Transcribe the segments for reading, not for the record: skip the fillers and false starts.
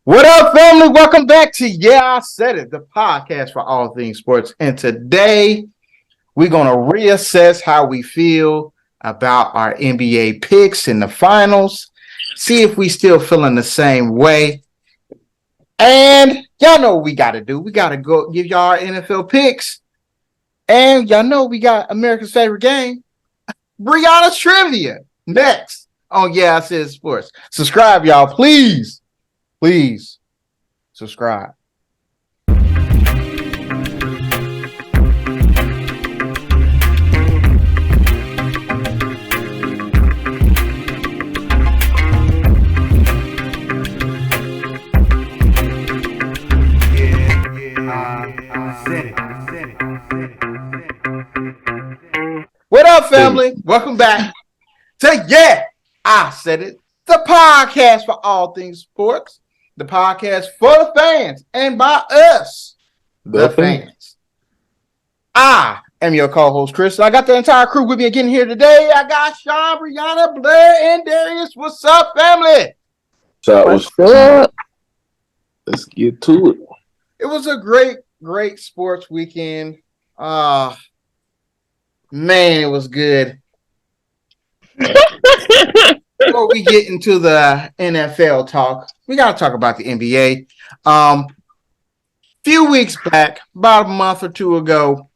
What up, family? Welcome back to I Said It, the podcast for all things sports. And today, we're going to reassess how we feel about our NBA picks in the finals, see if we still feeling the same way. And y'all know what we got to do. We got to go give y'all our NFL picks. And y'all know we got America's favorite game, Breyona'S Trivia, next on I Said It Sports. Subscribe, y'all, please. Please subscribe. What up, family? Welcome back to I Said It, the podcast for all things sports. The podcast for the fans and by us, the fans. I am your co-host, Chris. I got the entire crew with me again here today. I got Sean, Brianna, Blair, and Darius. What's up, family? What's up? Let's get to it. It was a great sports weekend. Man, it was good. Before we get into the NFL talk, we got to talk about the NBA. Few weeks back, about a month or two ago,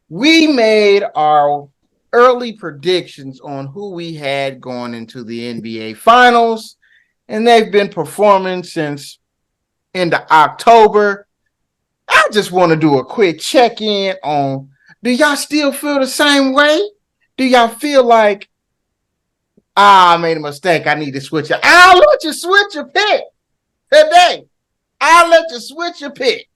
we made our early predictions on who we had going into the NBA Finals, and they've been performing since into October. I just want to do a quick check-in on, do y'all still feel the same way? Do y'all feel like, I made a mistake, I need to switch it? I'll let you switch your pick today. I'll let you switch your pick.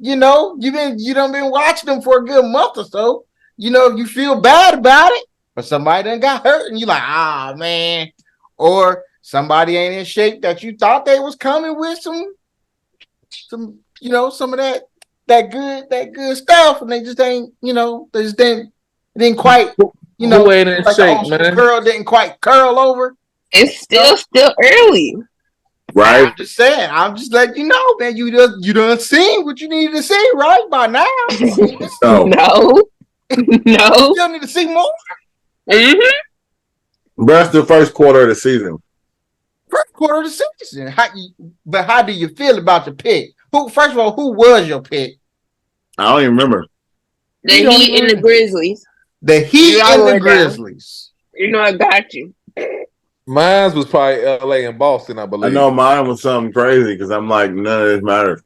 You know, you done been watching them for a good month or so. You know, you feel bad about it, but somebody done got hurt and you like, man. Or somebody ain't in shape that you thought they was coming with some of that good stuff, and they just ain't, didn't quite, ain't in shape, man. Girl didn't quite curl over. It's still early. Right. I'm just saying. I'm just letting you know, man. You done seen what you needed to see, right? By now. No. You still need to see more. Mm-hmm. That's the first quarter of the season. First quarter of the season. How do you feel about the pick? First of all, who was your pick? I don't even remember. The Heat and the Grizzlies. The Heat and the Grizzlies. You know I got you. Mine was probably LA and Boston, I believe. I know mine was something crazy because I'm like, none of this matters.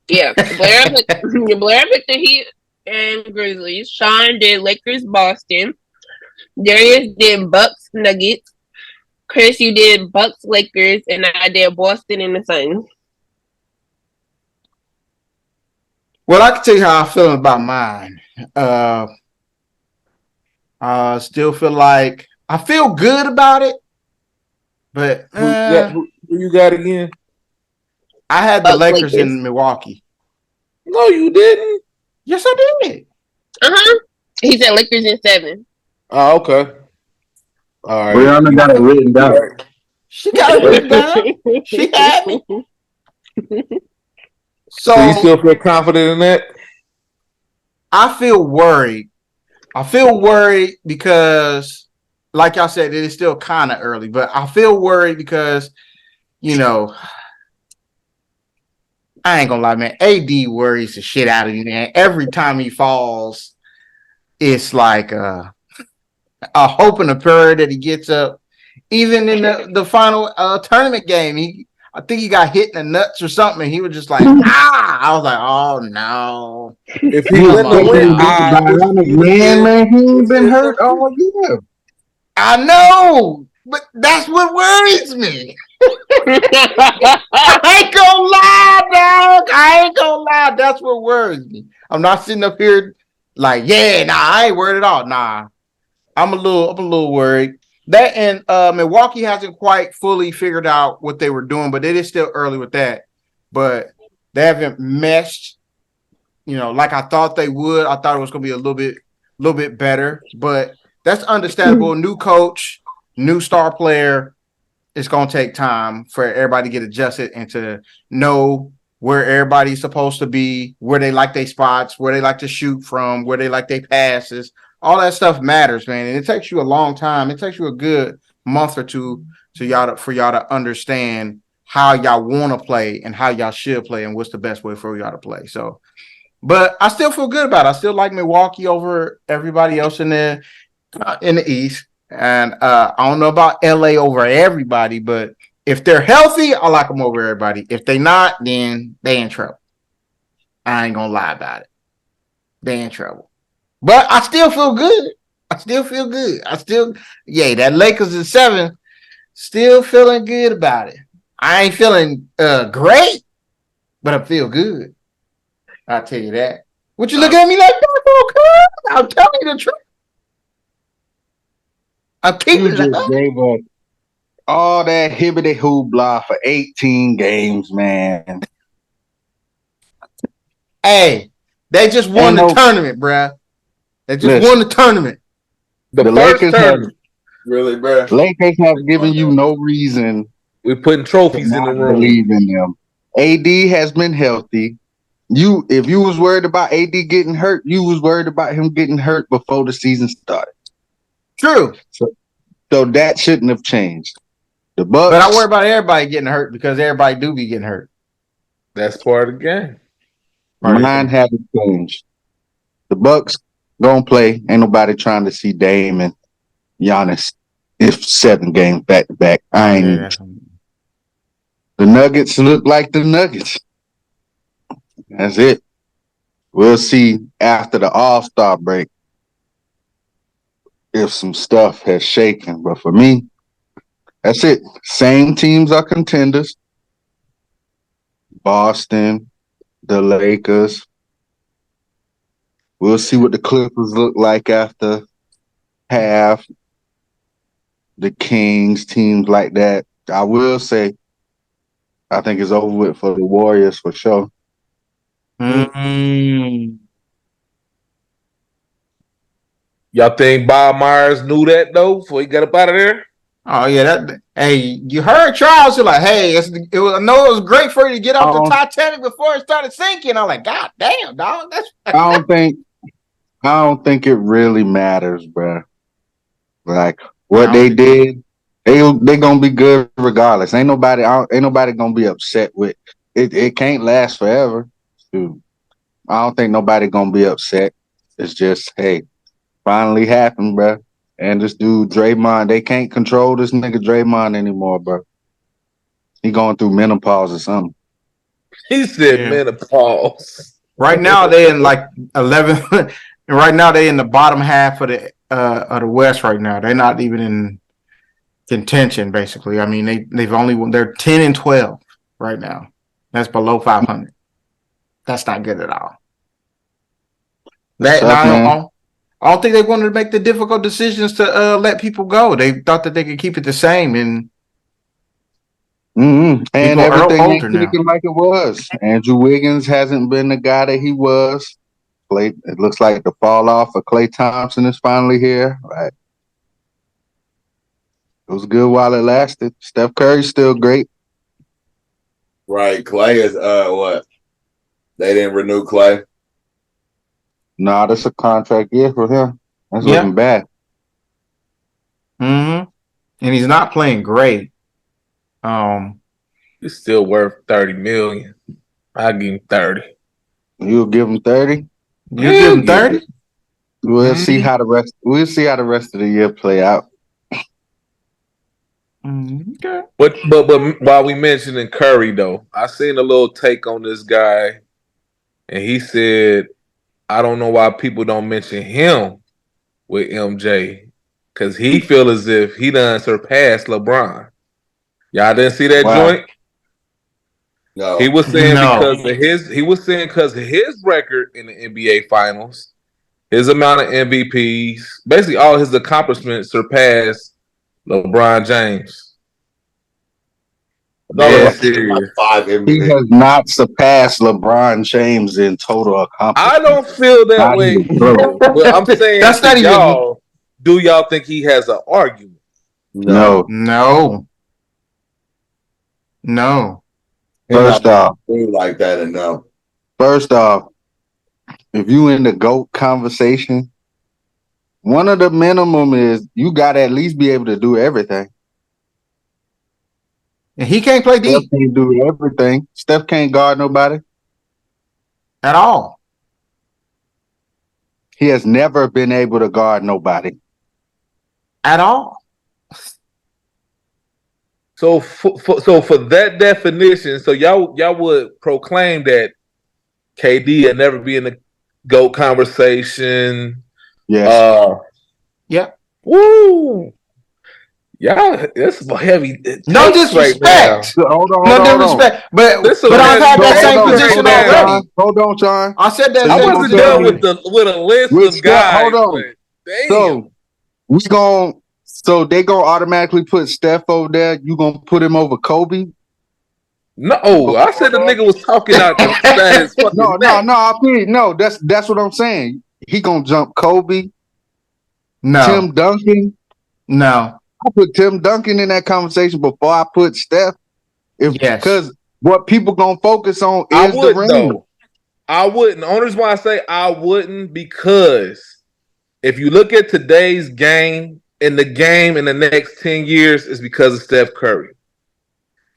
Yeah. Blair picked the Heat and Grizzlies. Sean did Lakers Boston. Darius did Bucks Nuggets. Chris, you did Bucks Lakers, and I did Boston and the Suns. Well, I can tell you how I'm feeling about mine. I still feel like I feel good about it, but who you got again? I had the Lakers in Milwaukee. No, you didn't. Yes, I did. He said Lakers in 7. Oh, okay. All right. Brianna got it written down. She got it written down. She had me. So you still feel confident in that? I feel worried. Because, like y'all said, it is still kind of early, but I feel worried because, I ain't gonna lie, man. AD worries the shit out of you, man. Every time he falls, it's like a hope and a prayer that he gets up. Even in the final tournament game, I think he got hit in the nuts or something, and he was just like, I was like, oh no. If he let the man, he ain't been hurt all year. I know, but that's what worries me. I ain't gonna lie, dog. I ain't gonna lie. That's what worries me. I'm not sitting up here like, I ain't worried at all. Nah, I'm a little worried. That and Milwaukee hasn't quite fully figured out what they were doing, but it is still early with that. But they haven't meshed, like I thought they would. I thought it was going to be a little bit better, but that's understandable. New coach, new star player. it's going to take time for everybody to get adjusted and to know where everybody's supposed to be, where they like their spots, where they like to shoot from, where they like their passes. All that stuff matters, man. And it takes you a long time. It takes you a good month or two for y'all to understand how y'all want to play and how y'all should play and what's the best way for y'all to play. So, but I still feel good about it. I still like Milwaukee over everybody else in the East. And I don't know about LA over everybody, but if they're healthy, I like them over everybody. If they not, then they in trouble. I ain't gonna lie about it. They in trouble. But I still feel good. That Lakers in 7, still feeling good about it. I ain't feeling great, but I feel good. I'll tell you that. What you look at me like that, bro? I'm telling you the truth. I'm keeping You just gave us all that hibbity hoopla for 18 games, man. Hey, they just won the tournament, bruh. They just won the tournament. The first Lakers tournament. Really, bro? Lakers have given you no reason. We're putting trophies in the room. Believe in them. AD has been healthy. If you was worried about AD getting hurt, you was worried about him getting hurt before the season started. True. So that shouldn't have changed. The Bucks, but I worry about everybody getting hurt because everybody do be getting hurt. That's part of the game. Mine haven't changed. The Bucks gonna play. Ain't nobody trying to see Dame and Giannis if 7 games back to back. The Nuggets look like the Nuggets. That's it. We'll see after the All-Star break if some stuff has shaken. But for me, that's it. Same teams are contenders. Boston, the Lakers. We'll see what the Clippers look like after half. The Kings, teams like that. I will say, I think it's over with for the Warriors for sure. Mm-hmm. Y'all think Bob Myers knew that though before he got up out of there? Oh yeah, hey, you heard Charles? You're like, hey, I know it was great for you to get off the Titanic before it started sinking. I'm like, God damn, dog. I don't think it really matters, bro. Like what they did, they gonna be good regardless. Ain't nobody gonna be upset with it. It can't last forever. Dude, I don't think nobody gonna be upset. It's just, hey, finally happened, bro. And this dude Draymond, they can't control this nigga Draymond anymore, bro. He going through menopause or something. He said menopause. Right now they in like 11th, and right now they in the bottom half of the West. Right now they're not even in contention. Basically, I mean they're 10 and 12 right now. That's below 500. That's not good at all. I don't think they wanted to make the difficult decisions to let people go. They thought that they could keep it the same, and and everything ain't looking like it was. Andrew Wiggins hasn't been the guy that he was. It looks like the fall off of Klay Thompson is finally here. Right. It was good while it lasted. Steph Curry's still great. Right. Klay is what? They didn't renew Klay. Nah, that's a contract year for him. That's looking bad. Mm-hmm. And he's not playing great. He's still worth $30 million. I'll give him 30. You'll give him 30? You give him 30? We'll see how the rest of the year play out. Okay. But while we mentioning Curry though, I seen a little take on this guy, and he said, I don't know why people don't mention him with MJ, because he feel as if he done surpassed LeBron. Y'all didn't see that joint? No. He was saying because of his record in the NBA Finals, his amount of MVPs, basically all his accomplishments surpassed LeBron James. Like 5 MVP. He has not surpassed LeBron James in total accomplishment. I don't feel that way. But I'm saying that's not y'all. Do y'all think he has an argument? No. No. He First not off, do like that enough. First off, if you in the GOAT conversation, one of the minimum is you got to at least be able to do everything. And he can't play Steph deep can't do everything. Steph can't guard nobody. at all. He has never been able to guard nobody. At all. So for that definition, so y'all would proclaim that KD had never be in the GOAT conversation. Yes. Yep. Woo! Y'all, it's heavy. No takes right now. disrespect. Hold on. No hold on. disrespect. But This but one I've has had that no same hold on, position hold on, already. Hold on, Sean. I said that So I you same gonna wasn't tell position. done me- with a list With of Steph, guys. hold on. But damn. So we gon' so they gonna automatically put Steph over there. You gonna put him over Kobe? No, I said the nigga was talking out the side his fucking No. neck. I feel no. That's what I'm saying. He gonna jump Kobe, No. Tim Duncan. No. I put Tim Duncan in that conversation before I put Steph. Yes. Because what people gonna focus on I is the wouldn't ring. though. I wouldn't. The only reason why I say I wouldn't because if you look at today's game and the game in the next 10 years is because of Steph Curry.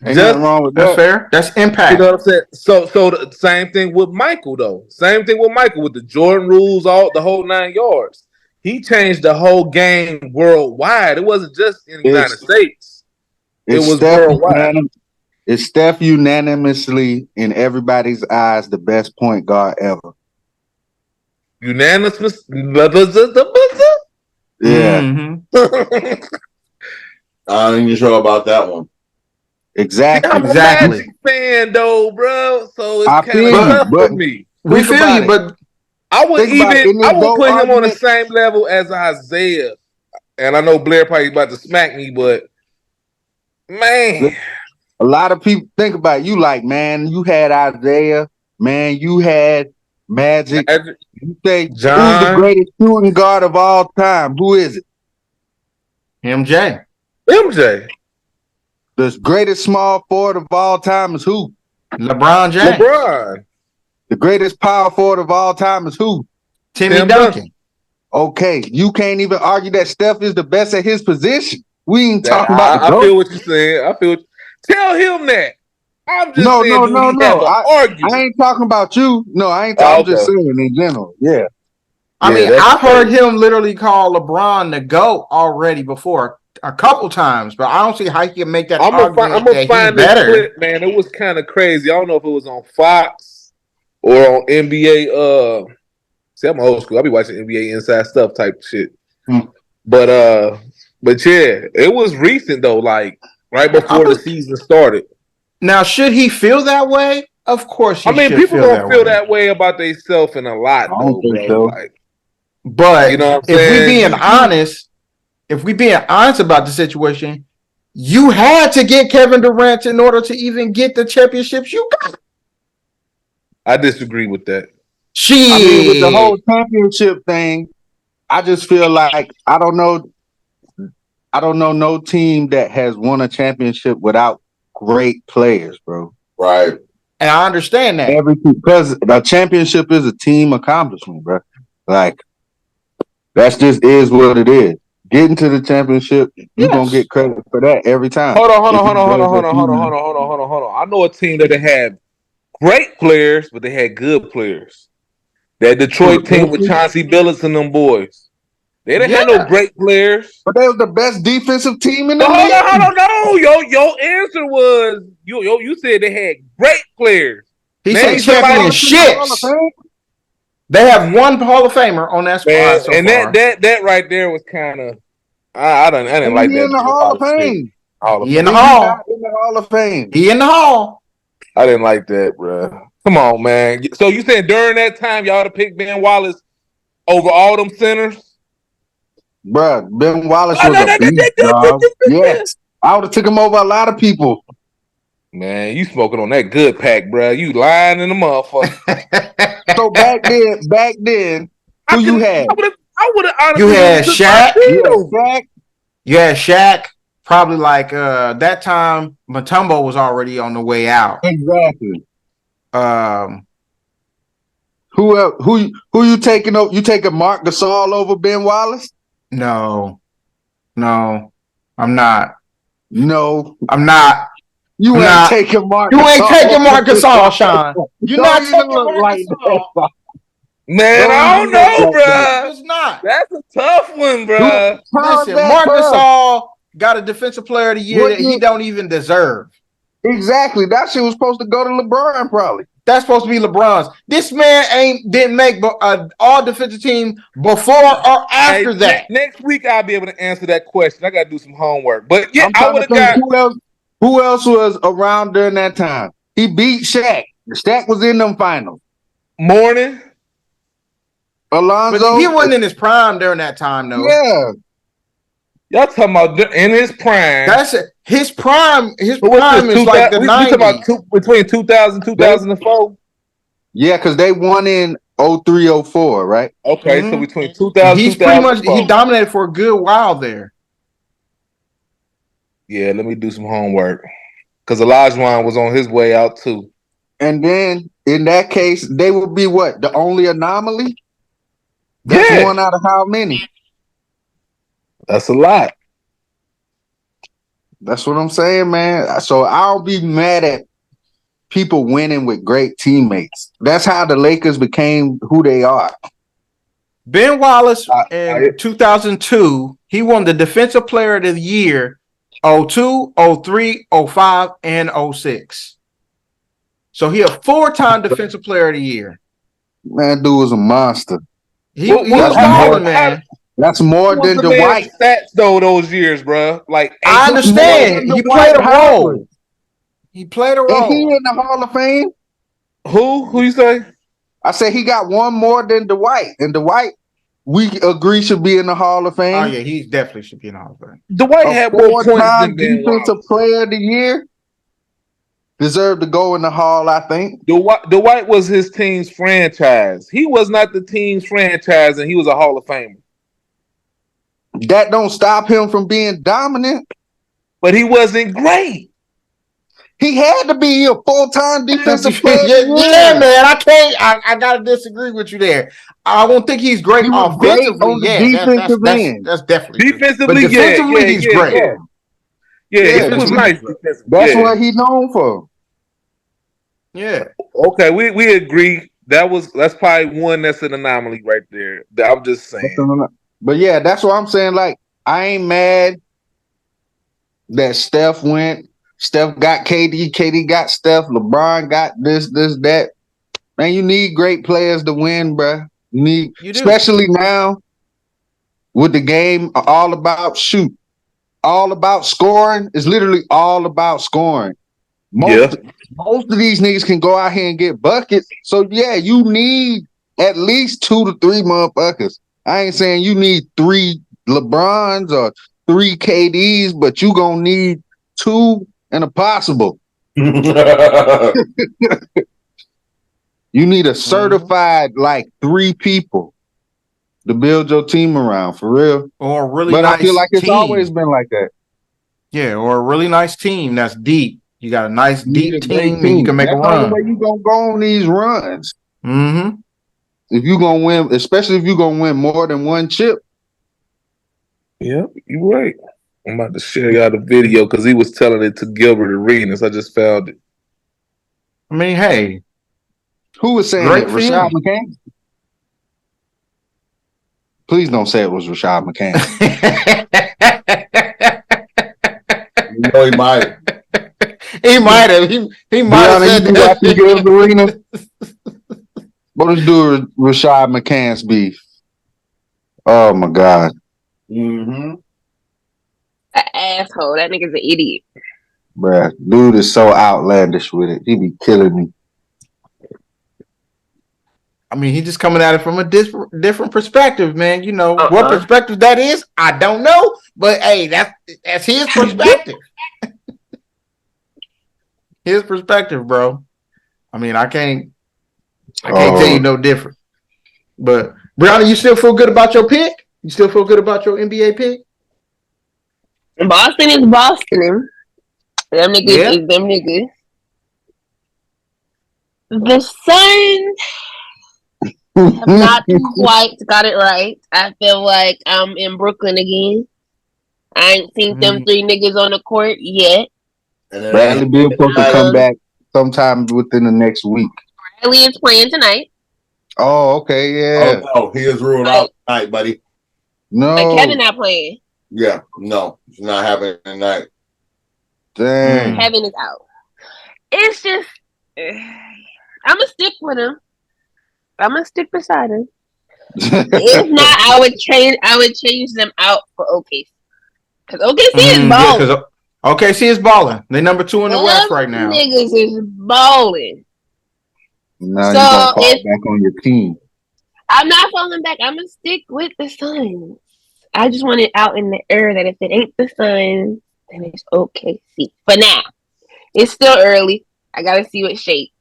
Ain't nothing wrong with That's that. fair. That's You impact. know what I'm saying? So the same thing with Michael though. Same thing with Michael with the Jordan rules, all the whole 9 yards. He changed the whole game worldwide. It wasn't just in the United States. It was worldwide. Is Steph unanimously in everybody's eyes the best point guard ever? Unanimous. Yeah, Mhm. I ain't even sure about that one. exactly. I'm a Exactly. Magic fan though, bro. So it's I kind feel of you, tough but for me. We Think feel about you, it. but I would Think about it. In this GOAT put him on the argument- same level as Isaiah. And I know Blair probably about to smack me, but man, A lot of people think about it. You like, man, you had Isaiah, man, you had Magic. You say, who's the John, greatest shooting guard of all time? Who is it? MJ. MJ, The greatest small forward of all time is who? LeBron James. LeBron, The greatest power forward of all time is who? Timmy Tim Duncan. Okay, you can't even argue that Steph is the best at his position. We ain't That- talking about the I GOAT. feel what you're saying. Tell him that. I'm just No, saying, do we have an I argument? ain't talking about you. No, I ain't. Oh, I'm just okay. saying in general. Yeah. I mean, that's I've heard crazy. him literally call LeBron the GOAT already before a couple times, but I don't see how he can make that I'm argument gonna that he's find this better. clip, man. It was kind of crazy. I don't know if it was on Fox or on NBA. See, I'm old school. I be watching NBA Inside Stuff type shit. Hmm. But yeah, it was recent though. Like right before the season started. Now, should he feel that way? Of course he I mean, should people feel gonna feel way. that way about themselves in a lot, I don't though, think bro. so. Like, But you know what I'm if we saying? being honest, about the situation, you had to get Kevin Durant in order to even get the championships you got. I disagree with that. I mean, with the whole championship thing, I just feel like I don't know no team that has won a championship without great players, bro. Right. And I understand that. Because a championship is a team accomplishment, bro. Like that's just is what it is. Getting to the championship, you're gonna get credit for that every time. Hold on. I know a team that had great players, but they had good players. That Detroit team with Chauncey Billups and them boys. They didn't have no great players. But they was the best defensive team in the But league. hold on, no. Your answer was you said they had great players. He Man, said championships. They have one Hall of Famer on that squad Man, so and far. that right there was kind of I didn't like that. In the Hall of Fame. He in the Hall. In the Hall of Fame. He in the Hall. I didn't like that, bro. Come on, man. So you saying during that time y'all to pick Ben Wallace over all them centers? Bruh, Ben Wallace was a beast, dog. Yes. I would have took him over a lot of people. Man, you smoking on that good pack, bro. You lying in the motherfucker. So back then, who you had? I would have honestly. You had Shaq. You had Shaq. You had Shaq, probably like that time Mutombo was already on the way out. Exactly. Um, Who else? Who you taking over? You taking Mark Gasol over Ben Wallace? no, I'm not. No, I'm not. you I'm ain't not. taking Mark. You ain't Gasol taking Marc over Gasol, Sean. You're Don't not even taking look Marc like Gasol. that. Man, Don't I even don't look know, like that. bruh. Just not. That's a tough one, Who, bruh. how is Listen, that Marc tough? Gasol got a defensive player of the year What that he don't even deserve. Exactly. That shit was supposed to go to LeBron, probably. That's supposed to be LeBron's. This man didn't make all defensive team before or after that. Next week I'll be able to answer that question. I gotta do some homework. But yeah, I'm I trying would to have think got who else was around during that time. He beat Shaq. Shaq was in them finals. Morning. Alonzo. But he wasn't in his prime during that time, though. Yeah. Y'all talking about in his prime. That's it. His prime. His But what's prime this? is like the We talking about 90s. between 2000 2004? Yeah, because they won in 03, 04, right? Okay, so Mhm. between 2000 He's pretty much 2004. he dominated for a good while there. Yeah, let me do some homework. Because Olajuwon was on his way out too. And then in that case, they would be what? The only anomaly? That's Yeah. one out of how many? That's a lot. That's what I'm saying, man. So I'll be mad at people winning with great teammates. That's how the Lakers became who they are. Ben Wallace in 2002, he won the Defensive Player of the Year 02, 03, 05, and 06. So he a 4-time Defensive Player of the Year. Man, dude was a monster. He was how- balling, man. That's more What was than the man's Dwight. stats though those years, bro? Like I more understand. than He Dwight played a Howard. role. He played a And he role. in the Hall of Fame? Who you say? I said he got one more than Dwight. And Dwight, we agree, should be in the Hall of Fame. Oh, yeah, he definitely should be in the Hall of Fame. Dwight A had more points four-time than Ben defensive Wallace. player of the year. Deserved to go in the Hall, I think. Dwight was his team's franchise. He was not the team's franchise, and he was a Hall of Famer. That don't stop him from being dominant. But he wasn't great. He had to be a full-time defensive player. Yeah, man. I can't. I gotta disagree with you there. I don't think he's great He was great offensively. on the Yeah, defensive end. that's definitely true. Defensively, But defensively, he's great. Yeah, he was nice defensively. That's what he's known for. Yeah. Okay, we agree. That's probably one that's an anomaly right there. I'm just saying. But yeah, that's what I'm saying. Like, I ain't mad that Steph went. Steph got KD. KD got Steph. LeBron got this, that. Man, you need great players to win, bro. You do. Especially now with the game all about shoot, all about scoring. It's literally all about scoring. Most of these niggas can go out here and get buckets. So yeah, you need at least 2 to 3 motherfuckers. I ain't saying you need 3 LeBrons or 3 KDs, but you gonna need 2 and a possible. You need a certified like 3 people to build your team around, for real. Or a really but nice I feel like it's team. always been like that. Yeah, or a really nice team that's deep. You got a nice deep team, and you can make that's a run. the only way you gonna go on these runs. Mm-hmm. If you gonna win, especially if you gonna win more than 1 chip. Yeah, you're right. I'm about to share y'all the video because he was telling it to Gilbert Arenas. I just found it. I mean, hey. Who was saying Great it? Rashad McCann? Please don't say it was Rashad McCann. You know he might. He might have. He might have said you that. watching Gilbert Arenas? What does do with Rashad McCann's beef? Oh my God. Mm-hmm. An asshole. That nigga's an idiot. Bruh, dude is so outlandish with it. He be killing me. I mean, he just coming at it from a different perspective, man. You know what perspective that is? I don't know, but hey, that's his perspective. His perspective, bro. I mean, I can't tell you no different. But Breyona, you still feel good about your pick? You still feel good about your NBA pick? Boston is Boston. Them niggas Yeah. is them niggas. The Suns have not quite got it right. I feel like I'm in Brooklyn again. I ain't seen them three niggas on the court yet. And it Bradley ain't Beal supposed to come Um, back sometime within the next week. Riley is playing tonight. Oh, okay, yeah. Oh no, he is ruled out tonight, buddy. But Kevin No, not playing. Yeah, no, it's not happening tonight. dang. Kevin is out. It's just I'ma stick with him. I'ma stick beside him. If not, I would change them out for OKC. Because OKC is balling. Yeah, OKC is balling. They number 2 in the West right now. Niggas is balling. Now So you gonna fall back on your team. I'm not falling back. I'm gonna stick with the Suns. I just want it out in the air that if it ain't the Suns, then it's OKC. For now, it's still early. I gotta see what shape.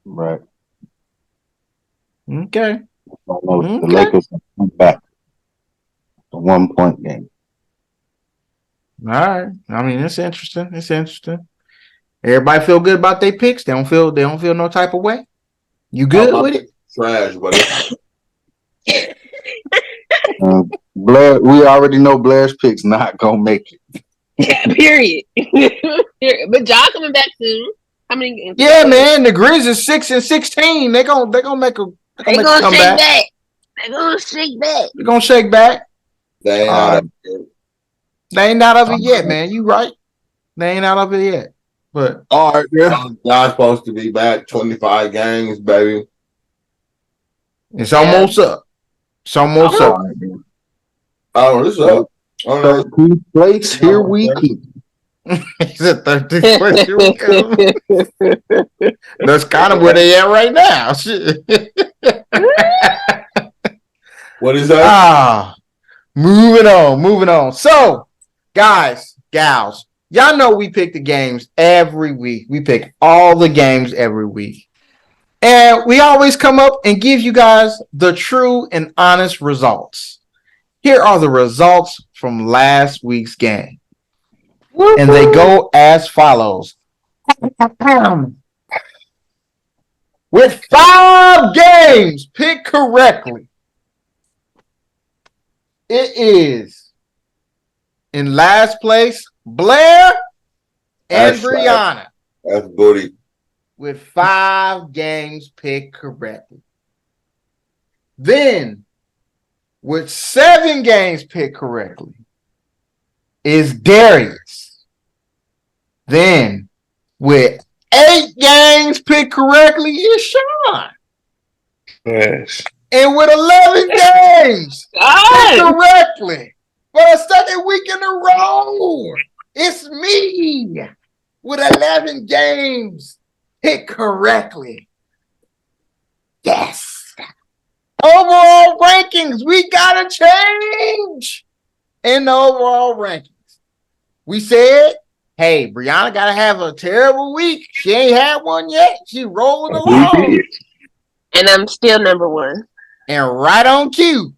Right. Okay. The Lakers come back. The 1 point game. All right. I mean, it's interesting. It's interesting. Everybody feel good about their picks. They don't feel no type of way. You good with it? Trash, buddy. Blair, we already know Blair's picks not gonna make it. Yeah, period. But y'all coming back soon. How many games? Yeah, man. The Grizzlies 6-16. They gonna make a They gonna shake comeback. back. They gonna shake back. They're gonna shake back. They ain't out of it. They ain't out of it yet, man. You right. They ain't out of it yet. But All right, y'all supposed to be back 25 games, baby. it's almost up. It's almost up. Oh, it's up. 13th place, here we keep. He's at 13th place. Here we go. That's kind of where they at right now. Shit. What is that? Moving on. So, guys, gals, y'all know we pick the games every week. We pick all the games every week. And we always come up and give you guys the true and honest results. Here are the results from last week's game. And they go as follows. With 5 games picked correctly, it is in last place, Blair and That's Brianna. That's booty. With 5 games picked correctly. Then, with 7 games picked correctly, is Darius. Then, with 8 games picked correctly, is Sean. Yes. And with 11 games picked God. correctly for the second week in a row, it's me with 11 games picked correctly. Yes. Overall rankings, we got to change in the overall rankings. We said, hey, Brianna got to have a terrible week. She ain't had one yet. She rolling along. And I'm still number 1. And right on cue,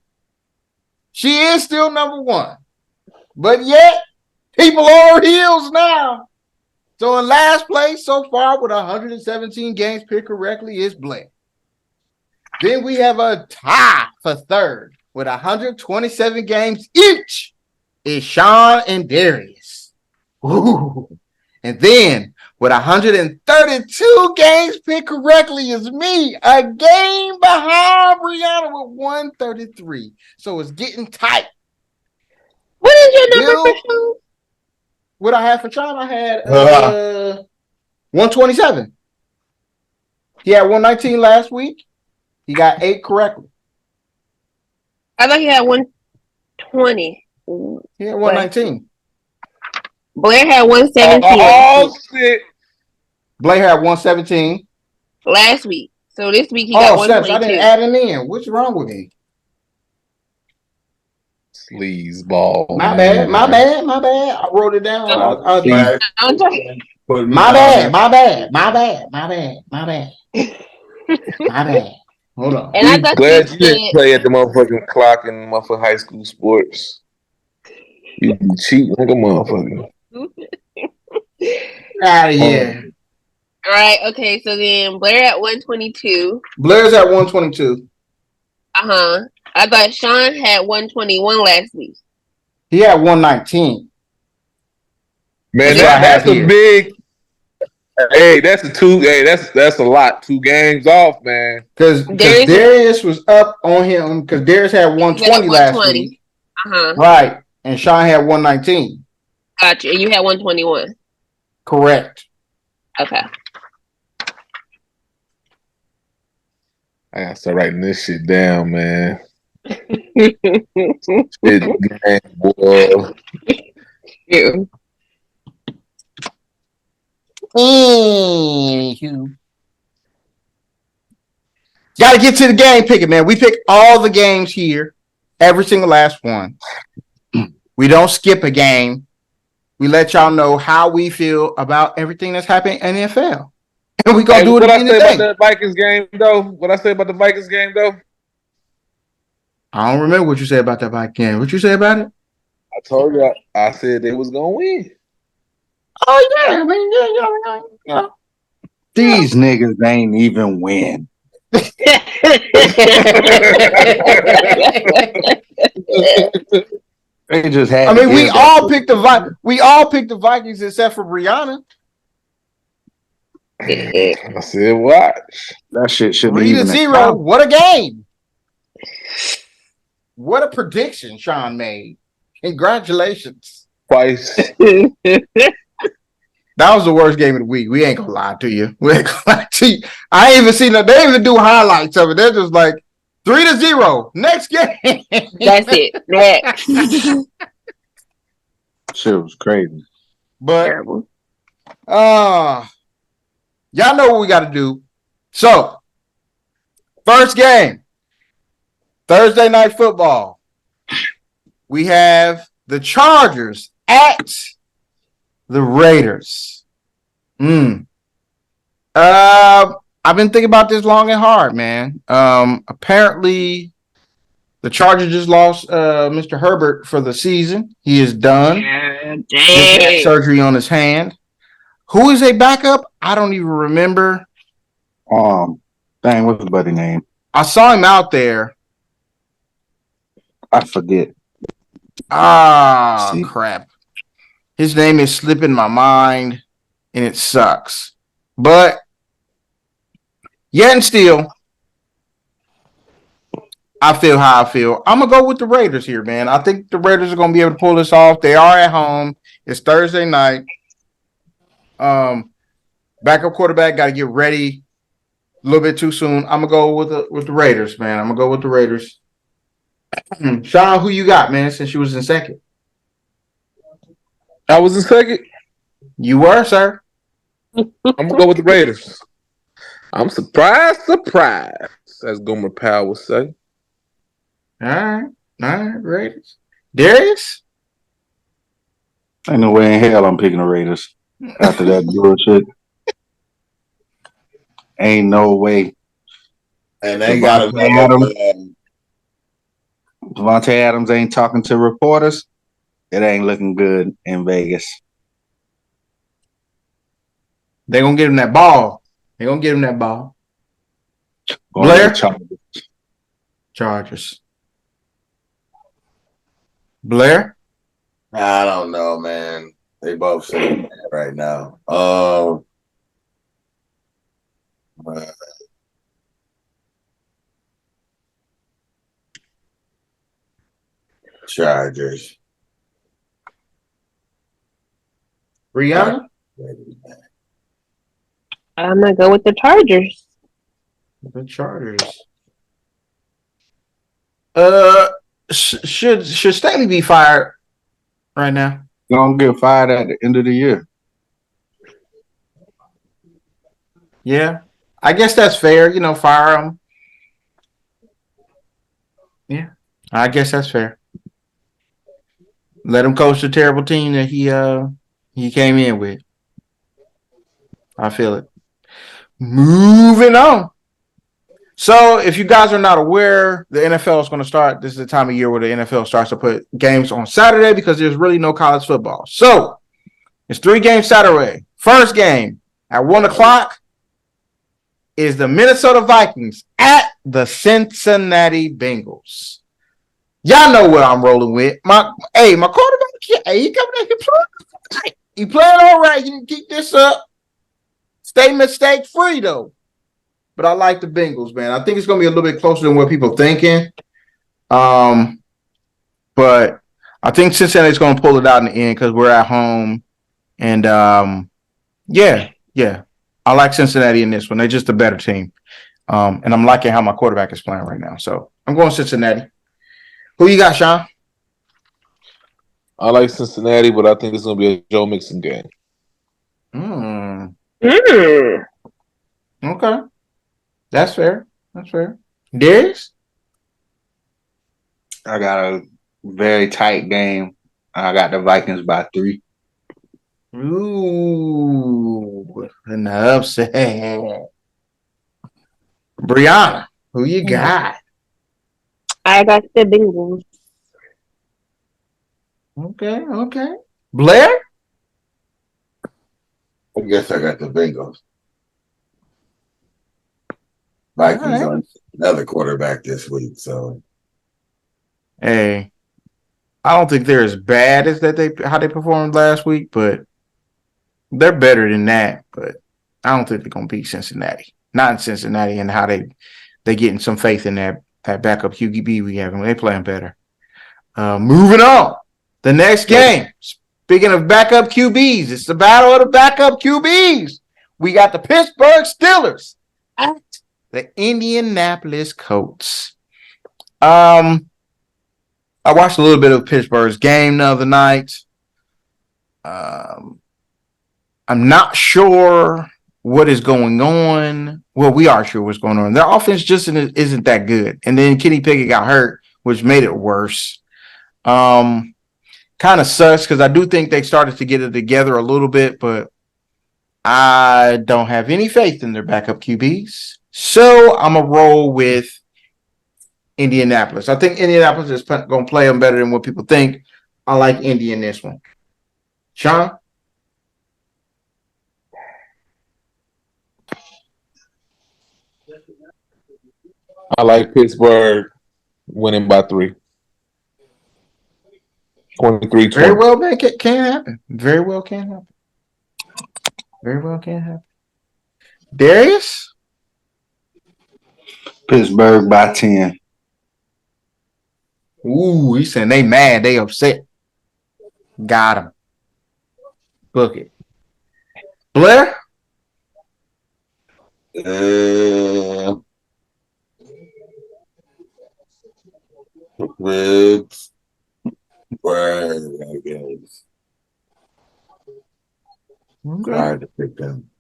she is still number 1. But yet, people on her heels now. So in last place so far with 117 games picked correctly is Blake. Then we have a tie for third with 127 games each is Sean and Darius. Ooh. And then with 132 games picked correctly is me, a game behind Brianna with 133. So it's getting tight. What is your number for Sean? What I had for Sean, I had 127. He had 119 last week. He got 8 correctly. I thought he had 120. He had 119. Blair had 117 Oh, shit. Blair had 117. last week. So this week he got 122. I didn't add it in. What's wrong with me? Sleazeball. My bad. I wrote it down. My bad. Hold on. And I thought Glad you you didn't play at the motherfucking clock in motherfucking high school sports. You be cheap like a motherfucker. Out of here. All right. Okay. So then Blair at 122. Blair's at 122. I thought Sean had 121 last week. He had 119. Man, That's what I that's have a here. big. Hey, that's a two. Hey, that's a lot. 2 games off, man. Because Darius was up on him because Darius had 120 last week. Right. And Sean had 119. Gotcha. And you had 121. Correct. Okay. I gotta start writing this shit down, man. Shit, man, boy. Yeah. Got to get to the game picking, man. We pick all the games here, every single last one. We don't skip a game. We let y'all know how we feel about everything that's happening in the NFL. And we gonna do it again today. What I say about the Vikings game, though? What I say about the Vikings game, though? I don't remember what you said about that Vikings game. What you say about it? I told you. I said they was gonna win. Oh yeah, I mean, yeah. These niggas ain't even win. They just had. I mean, we all picked the Vikings except for Brianna. I said, watch. That shit shouldn't even 3-0. What a game! What a prediction Sean made. Congratulations. Twice. That was the worst game of the week. We ain't gonna lie to you. We ain't gonna lie to you. I ain't even seen that. They didn't even do highlights of it. They're just like 3-0. Next game. That's it. Next. Shit was crazy. But Terrible. y'all know what we got to do. So, first game, Thursday night football. We have the Chargers at the Raiders. I've been thinking about this long and hard, man. Apparently, the Chargers just lost Mr. Herbert for the season. He is done. Just had surgery on his hand. Who is a backup? I don't even remember. What's his buddy name? I saw him out there. I forget. Crap. His name is slipping my mind, and it sucks. But yet and still, I feel how I feel. I'm going to go with the Raiders here, man. I think the Raiders are going to be able to pull this off. They are at home. It's Thursday night. Backup quarterback got to get ready a little bit too soon. I'm going to go with the Raiders, man. I'm going to go with the Raiders. Sean, who you got, man, since you was in second? I was in second. You were, sir. I'm going to go with the Raiders. I'm surprised, as Gomer Powell would say. All right, Raiders. Darius? Ain't no way in hell I'm picking the Raiders after that bullshit. Ain't no way. And they got Devontae Adams ain't talking to reporters. It ain't looking good in Vegas. They're going to get him that ball. Blair? Chargers. Blair? I don't know, man. They both say that right now. Chargers. Brianna? I'm gonna go with the Chargers. The Chargers. Should Staley be fired right now? Gonna get fired at the end of the year. Yeah, I guess that's fair. Fire him. Yeah, I guess that's fair. Let him coach the terrible team that he came in with. I feel it. Moving on. So, if you guys are not aware, the NFL is going to start. This is the time of year where the NFL starts to put games on Saturday because there's really no college football. So, it's 3 games Saturday. First game at 1:00 is the Minnesota Vikings at the Cincinnati Bengals. Y'all know what I'm rolling with. My quarterback, he coming in here. He playing all right. You can keep this up. Stay mistake free though. But I like the Bengals, man. I think it's going to be a little bit closer than what people are thinking. But I think Cincinnati's going to pull it out in the end because we're at home. And yeah. I like Cincinnati in this one. They're just a better team. And I'm liking how my quarterback is playing right now. So I'm going Cincinnati. Who you got, Sean? I like Cincinnati, but I think it's going to be a Joe Mixon game. Okay. That's fair. Darius? I got a very tight game. I got the Vikings by 3. Ooh, an upset. Breyona, who you got? I got the Bengals. Okay. Blair? I guess I got the Bengals. Vikings on another quarterback this week, so Hey, I don't think they're as bad as how they performed last week, but they're better than that. But I don't think they're gonna beat Cincinnati. Not in Cincinnati, and how they getting some faith in that backup QB we have, and they playing better. Moving on, the next game. Speaking of backup QBs, it's the battle of the backup QBs. We got the Pittsburgh Steelers at the Indianapolis Colts. I watched a little bit of Pittsburgh's game the other night. I'm not sure what is going on. Well, we are sure what's going on. Their offense just isn't that good. And then Kenny Pickett got hurt, which made it worse. Kind of sucks because I do think they started to get it together a little bit, but I don't have any faith in their backup QBs. So I'm going to roll with Indianapolis. I think Indianapolis is going to play them better than what people think. I like Indy in this one. Sean? I like Pittsburgh winning by 3. 23-20. Very well, man. Can happen. Very well can happen. Darius? Pittsburgh by 10. Ooh, he's saying they mad. They upset. Got him. Book it. Blair? Ribs. I guess. Okay. Hard to pick them.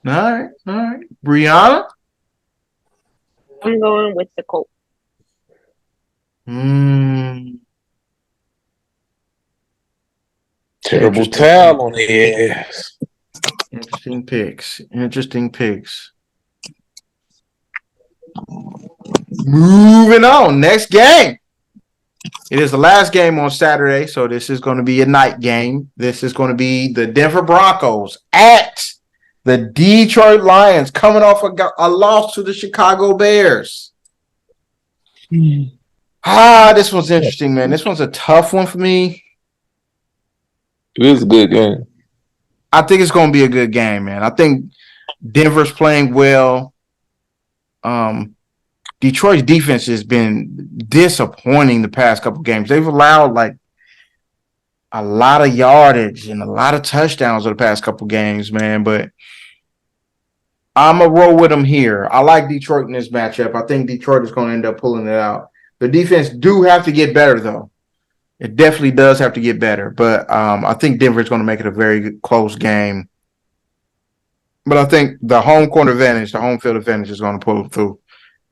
All right. Breyona? I'm going with the Colts. Terrible towel on the ass. Interesting picks. Moving on. Next game. It is the last game on Saturday, so this is going to be a night game. This is going to be the Denver Broncos at the Detroit Lions, coming off a loss to the Chicago Bears. This one's interesting, man. This one's a tough one for me. It is a good game. I think it's going to be a good game, man. I think Denver's playing well. Detroit's defense has been disappointing the past couple games. They've allowed like a lot of yardage and a lot of touchdowns over the past couple games, man. But I'm going to roll with them here. I like Detroit in this matchup. I think Detroit is going to end up pulling it out. The defense do have to get better, though. It definitely does have to get better. But I think Denver is going to make it a very close game. But I think the home field advantage is going to pull it through.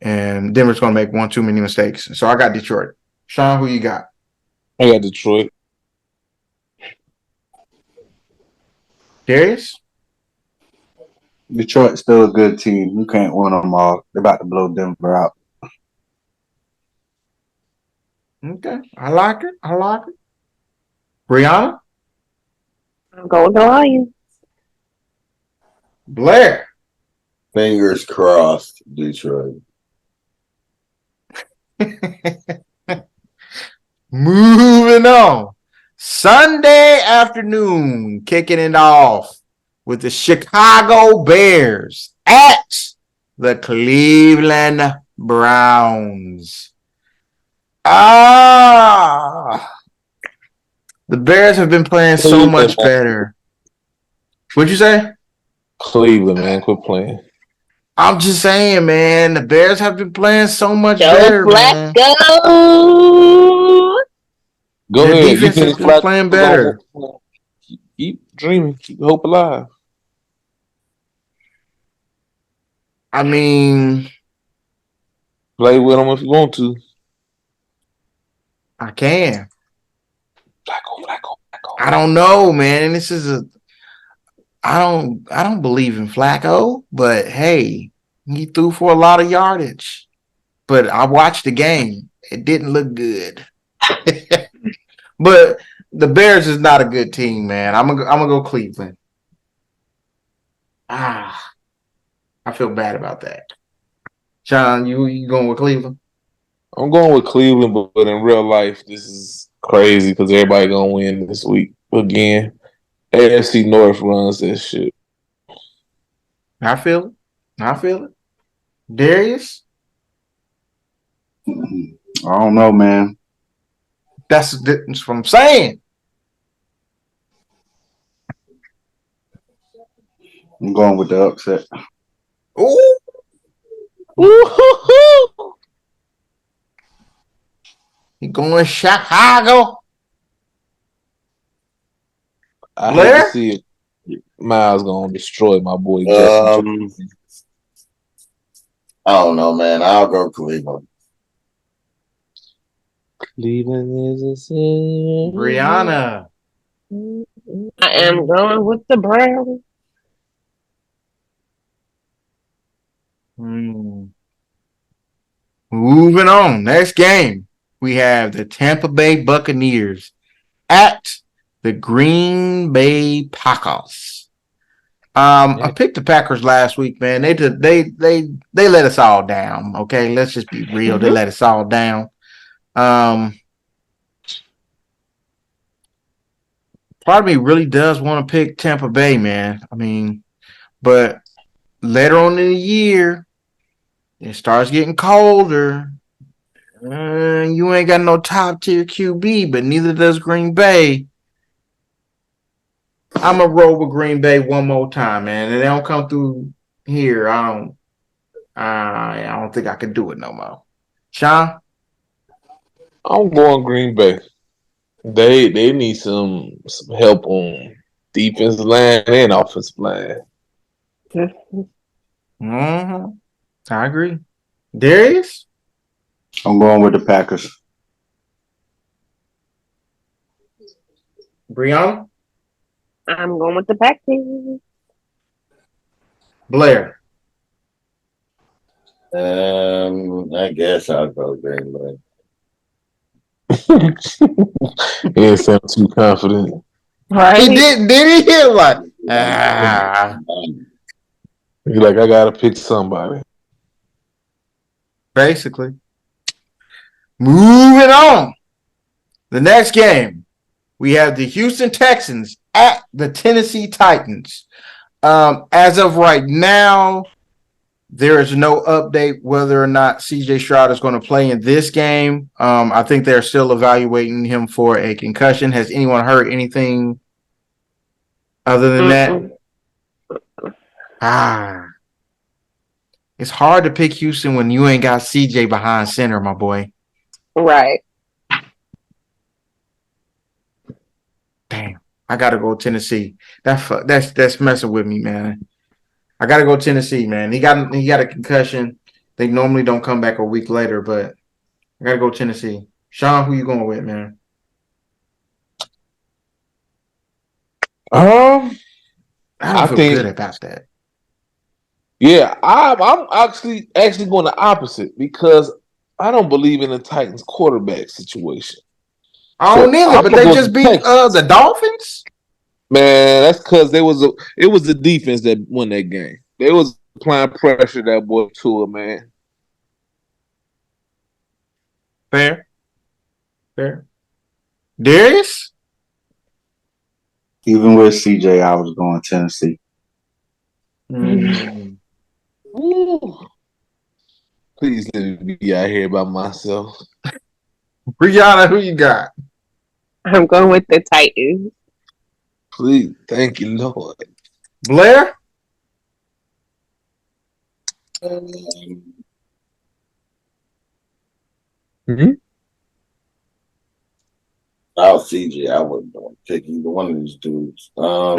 And Denver's going to make one too many mistakes. So I got Detroit. Sean, who you got? I got Detroit. Darius? Detroit's still a good team. You can't win them all. They're about to blow Denver out. Okay, I like it. I like it. Brianna, I'm going with the Lions. Blair. Fingers crossed, Detroit. Moving on. Sunday afternoon, kicking it off with the Chicago Bears at the Cleveland Browns. The Bears have been playing so much better. What'd you say? Cleveland, man, quit playing. I'm just saying, man, the Bears have been playing so much Joe better, man. Flacco. Go Their ahead. defense has been playing better. Keep dreaming. Keep hope alive. I mean, Play with them if you want to. I can. Flacco. I don't know, man. This is I don't believe in Flacco, but hey, he threw for a lot of yardage. But I watched the game. It didn't look good. But the Bears is not a good team, man. I'm gonna go Cleveland. I feel bad about that. Sean, you going with Cleveland? I'm going with Cleveland, but in real life, this is crazy because everybody gonna win this week again. AFC North runs this shit. I feel it. Darius? I don't know, man. That's what I'm saying. I'm going with the upset. Ooh. You going Chicago? I hate Blair? to see it. Miles gonna destroy my boy I don't know, man. I'll go Cleveland. Cleveland is a city. Brianna. I am going with the Browns. Moving on. Next game, we have the Tampa Bay Buccaneers at the Green Bay Packers. I picked the Packers last week, man. They let us all down. Okay, let's just be real. They let us all down. Part of me really does want to pick Tampa Bay, man. I mean, but later on in the year, it starts getting colder. You ain't got no top tier QB, but neither does Green Bay. I'm gonna roll with Green Bay one more time, man. And they don't come through here. I don't think I can do it no more. Sean? I'm going Green Bay. They need some help on defensive line and offensive line. I agree. Darius? I'm going with the Packers. Brianna? I'm going with the Packers. Blair? I guess I'll go Green Bay. He sound too confident. Right? He did he? He was like, He's like, I gotta pick somebody. basically. Moving on. The next game, we have the Houston Texans at the Tennessee Titans. As of right now, there is no update whether or not CJ Stroud is going to play in this game. I think they're still evaluating him for a concussion. Has anyone heard anything other than that? It's hard to pick Houston when you ain't got CJ behind center, my boy. Right. Damn, I gotta go Tennessee. That's messing with me, man. I gotta go Tennessee, man. He got a concussion. They normally don't come back a week later, but I gotta go Tennessee. Sean, who you going with, man? I don't feel good about that. Yeah, I'm actually going the opposite because I don't believe in the Titans quarterback situation. I don't So either, I'm but gonna they go with just the beat Texans. the Dolphins. Man, that's because it was the defense that won that game. They was applying pressure that boy to it, man. Fair, fair. Darius? Even with CJ, I was going Tennessee. Mm. Ooh. Please let me be out here by myself. Brianna, who you got? I'm going with the Titans. Please, thank you, Lord. Blair? Um, Mm-hmm. I'll CJ. I wouldn't want to pick either one of these dudes. Uh,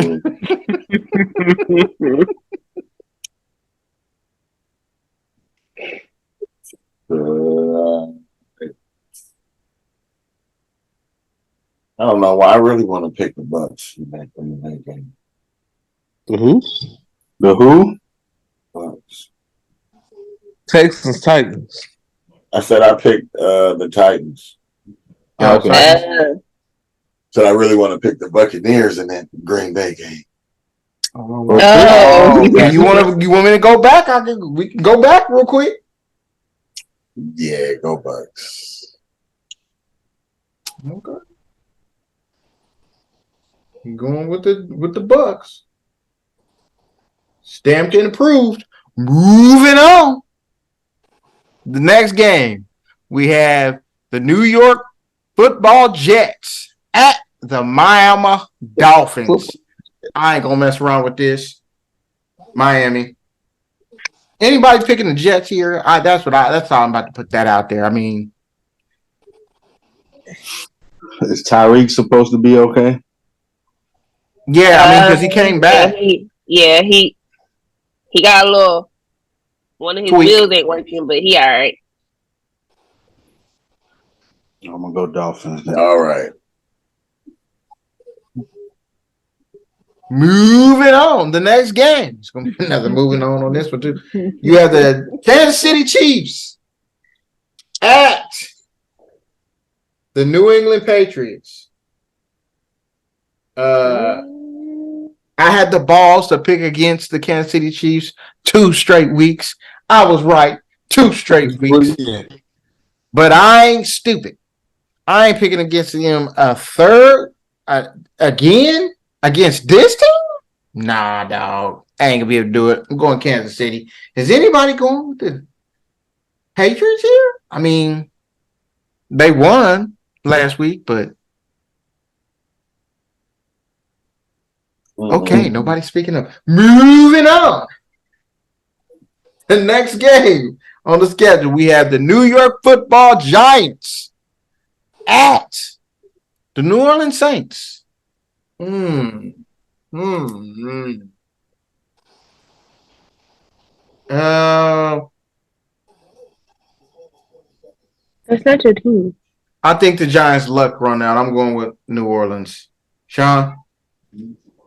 I don't know why. I really want to pick the Bucks in that game. Who? The who? Bucks. Texans, Titans. I said I picked the Titans. Oh, Oh, okay. Titans. So I really want to pick the Buccaneers in that Green Bay game. Okay, you want me to go back? We can go back real quick. Yeah, go Bucks. Okay. I'm going with the Bucks. Stamped and approved. Moving on. The next game, we have the New York Football Jets at the Miami Dolphins. I ain't gonna mess around with this. Miami. Anybody picking the Jets here? That's how I'm about to put that out there. I mean, Is Tyreek supposed to be okay? yeah, I mean, because he came back. He got a little one of his Tweak. wheels ain't working, but he all right. I'm gonna go Dolphins. Then. All right. Moving on. The next game. It's gonna be another moving on this one too. You have the Kansas City Chiefs at the New England Patriots. I had the balls to pick against the Kansas City Chiefs 2 straight weeks. I was right 2 straight weeks. But I ain't stupid. I ain't picking against them a third again against this team. Nah, dog. I ain't gonna be able to do it. I'm going Kansas City. Is anybody going with the Patriots here? I mean, they won last week, but okay, nobody's speaking up. Moving on. The next game on the schedule, we have the New York Football Giants at the New Orleans Saints. That's not your team. I think the Giants' luck run out. I'm going with New Orleans. Sean?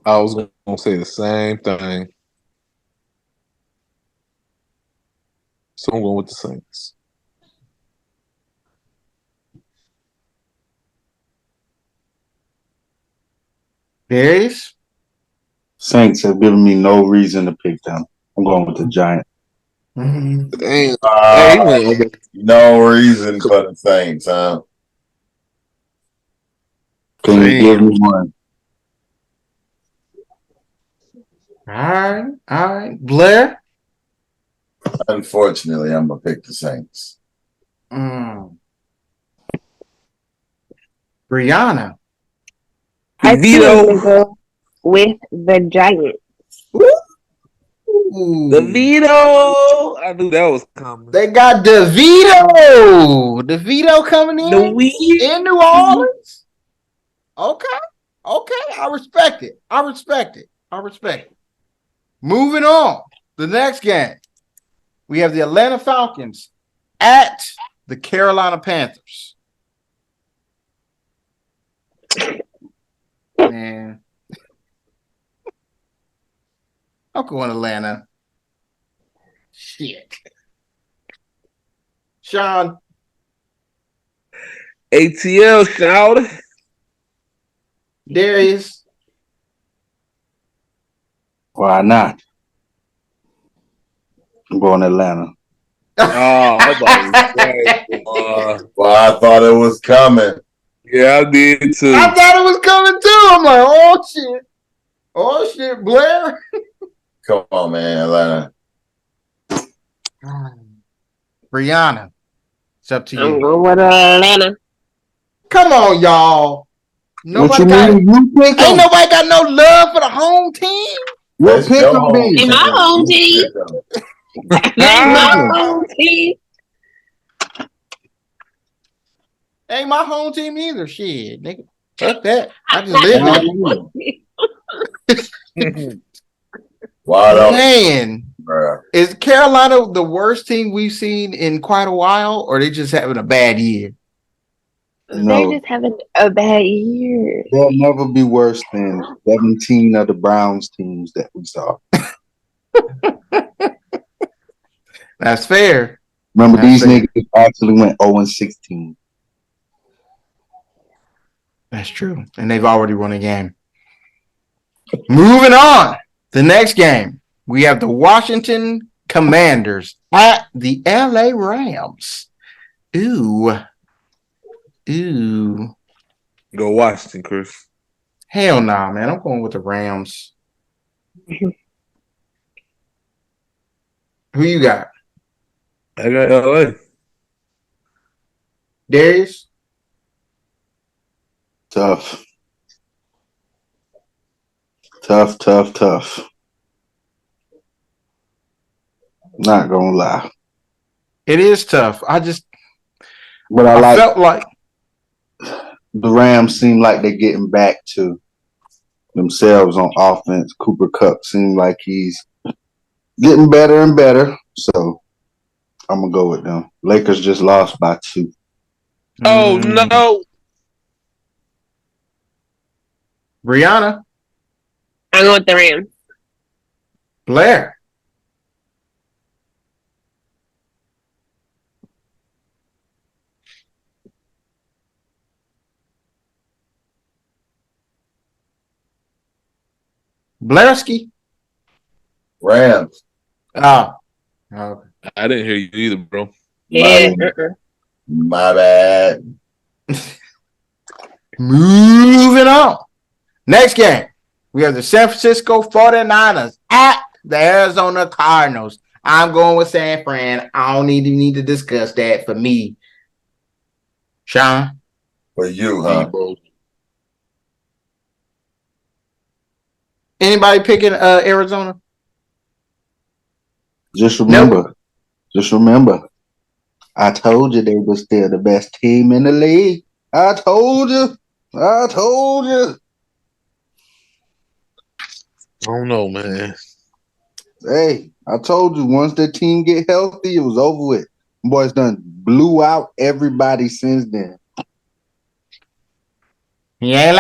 I was going to say the same thing. So I'm going with the Saints. Darius? Saints have given me no reason to pick them. I'm going with the Giants. Dang. No reason for the Saints, huh? Can you give me one? All right. Blair? Unfortunately, I'm gonna pick the Saints. Brianna? I too am gonna go with the Giants. The veto. I knew that was coming. They got DeVito. DeVito coming in New Orleans. Okay. I respect it. Moving on. The next game. We have the Atlanta Falcons at the Carolina Panthers. Man. I'm going Atlanta. Shit. Sean. ATL, shout. Darius. Why not? I'm going Atlanta. Oh, I'm about to say, Well, I thought it was coming. yeah, I did too. I thought it was coming too. I'm like, oh shit. Oh shit, Blair. Come on, man, Atlanta. Brianna. It's up to I'm you. going with Atlanta. Come on, y'all. What Nobody you got mean? You pick ain't 'em. nobody got no love for the home team. What That's pick your 'em home be? In my home team. That's my home team. Ain't my home team either. Shit, nigga. Fuck that. I just live here. Why don't Man, bruh. is Carolina the worst team we've seen in quite a while, or they just having a bad year? They're No, just having a bad year. they'll never be worse than 17 of the Browns teams that we saw. That's fair. Remember, That's these fair. niggas actually went 0-16. That's true. And they've already won a game. Moving on. The next game. We have the Washington Commanders at the LA Rams. Ooh. Ooh. Go Washington, Chris. Hell nah, man. I'm going with the Rams. Who you got? I got LA. Darius? Tough. Tough. Not gonna lie. It is tough. But I felt like the Rams seem like they're getting back to themselves on offense. Cooper Kupp seems like he's getting better and better. So I'm gonna go with them. Lakers just lost by 2. Oh no. Brianna? I'm going with the Rams. Blair? Blairski? Rams. Oh. Okay. I didn't hear you either, bro. Yeah. My bad. Moving on. Next game. We have the San Francisco 49ers at the Arizona Cardinals. I'm going with San Fran. I don't need to discuss that for me. Sean? For you, huh? Bro. Anybody picking Arizona? Just remember, I told you they were still the best team in the league. I told you. I don't know, man. Hey, I told you once the team get healthy, it was over with. Boys done blew out everybody since then. He ain't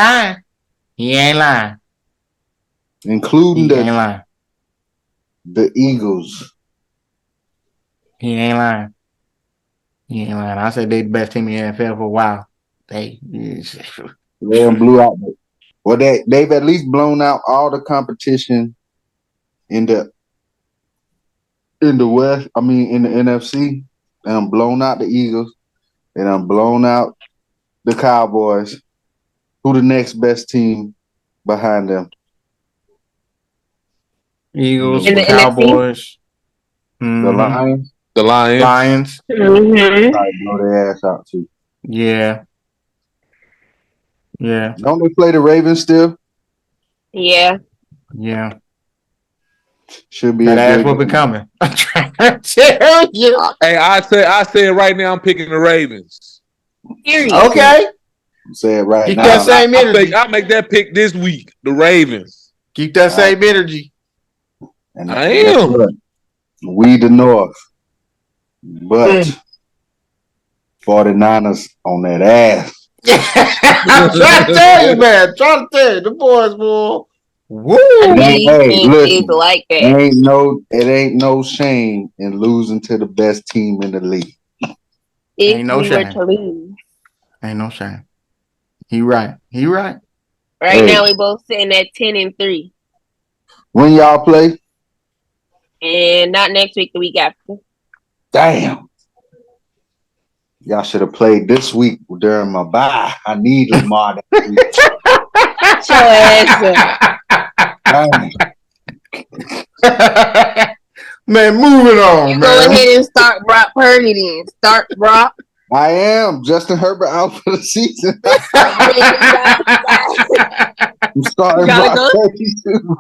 lying. Including He ain't lying. the Eagles. He ain't lying. I said they the best team in the NFL for a while. They They blew out. Well, they've at least blown out all the competition in the West. I mean, in the NFC. And blown out the Eagles. And I'm blown out the Cowboys. Who the next best team behind them? Eagles, In the Cowboys, The Lions. The Lions. Mm-hmm. Probably blow their ass out too. Yeah. Don't they play the Ravens still? Yeah. Should be That a ass good will be game. coming. I'm trying to tell you. Hey, I say right now I'm picking the Ravens. Period. Okay. Say it right Keep now. that same energy. I make that pick this week. The Ravens. Keep that same energy. And I am. What? We the North. But 49ers on that ass. I'm trying to tell you, man. The boys, boy. Woo! Hey, Defense listen. is like that. It ain't no shame in losing to the best team in the league. If Ain't no we were shame. to lose. Ain't no shame. He right. Right Hey. now, we both sitting at 10-3. When y'all play? And not next week, the week after. Damn. Y'all should have played this week during my bye. I need Lamar that week. Shut your ass up. Damn. Man, moving on, You man. go ahead and start Brock Purdy then. Start Brock. I am. Justin Herbert out for the season. You I'm starting gotta Brock go. Purdy too.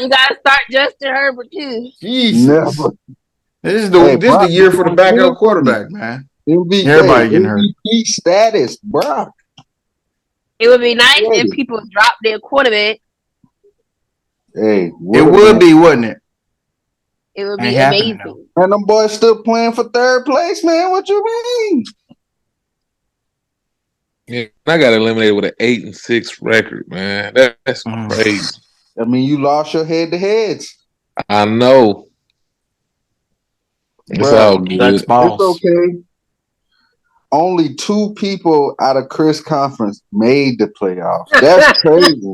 You gotta start Justin Herbert too. Jesus. Never. This is Hey, the Brock year for the doing backup good for me. quarterback, man. Everybody Everybody getting hurt. MVP status, bro. It would be nice if people drop their quarterback. Hey, It would be, wouldn't it? It would Ain't be happening, amazing. And them boys still playing for third place, man. What you mean? Yeah, I got eliminated with an 8-6 record, man. That's crazy. I mean, you lost your head-to-heads. I know. It's Bruh, all good. That's balls. It's okay. Only 2 people out of Chris' conference made the playoffs. That's crazy.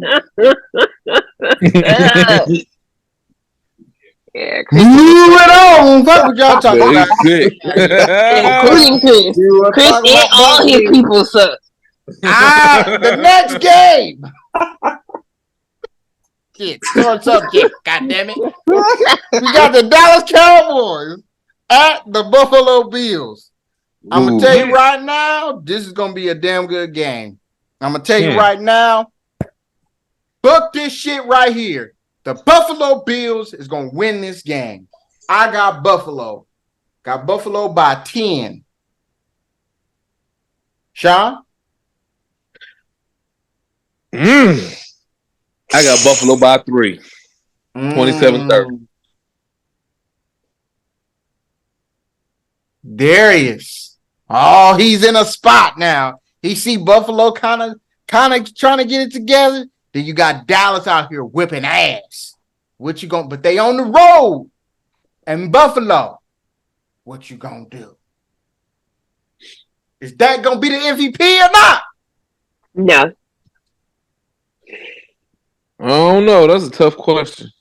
Yeah, Chris. Move it on. What would y'all talking But about? he's sick. Including Chris. You were Chris talking and about all his Buckley. people suck. The next game. Shit, throwing subject, goddammit. We got the Dallas Cowboys at the Buffalo Bills. I'm gonna Ooh. tell you right now, this is gonna be a damn good game. I'm gonna tell you right now, book this shit right here. The Buffalo Bills is gonna win this game. I got Buffalo. Got Buffalo by 10. Sean? I got Buffalo by 3. 27-30. Darius. Oh, he's in a spot now. He see Buffalo kind of trying to get it together. Then you got Dallas out here whipping ass. What you gonna? But they on the road, and Buffalo. What you gonna do? Is that gonna be the MVP or not? No. I don't know. That's a tough question.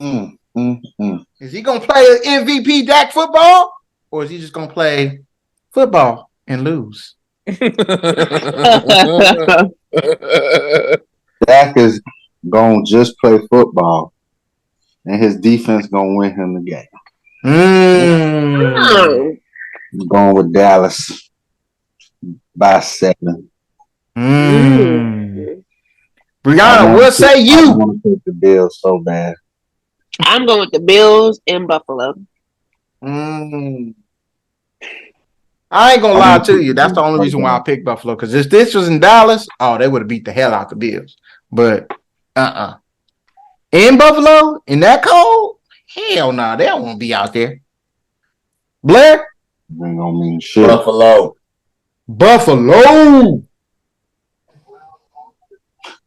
Is he gonna play MVP Dak football, or is he just gonna play football and lose? Dak is gonna just play football, and his defense gonna win him the game. I'm going with Dallas by 7. Brianna, what say you? I want to take the Bills so bad. I'm going with the Bills in Buffalo. I ain't gonna lie to you. That's the only reason why I picked Buffalo. Because if this was in Dallas, they would have beat the hell out the Bills. But in Buffalo, in that cold, hell no, they don't want to be out there. Blair? Ain't gonna mean shit. Buffalo.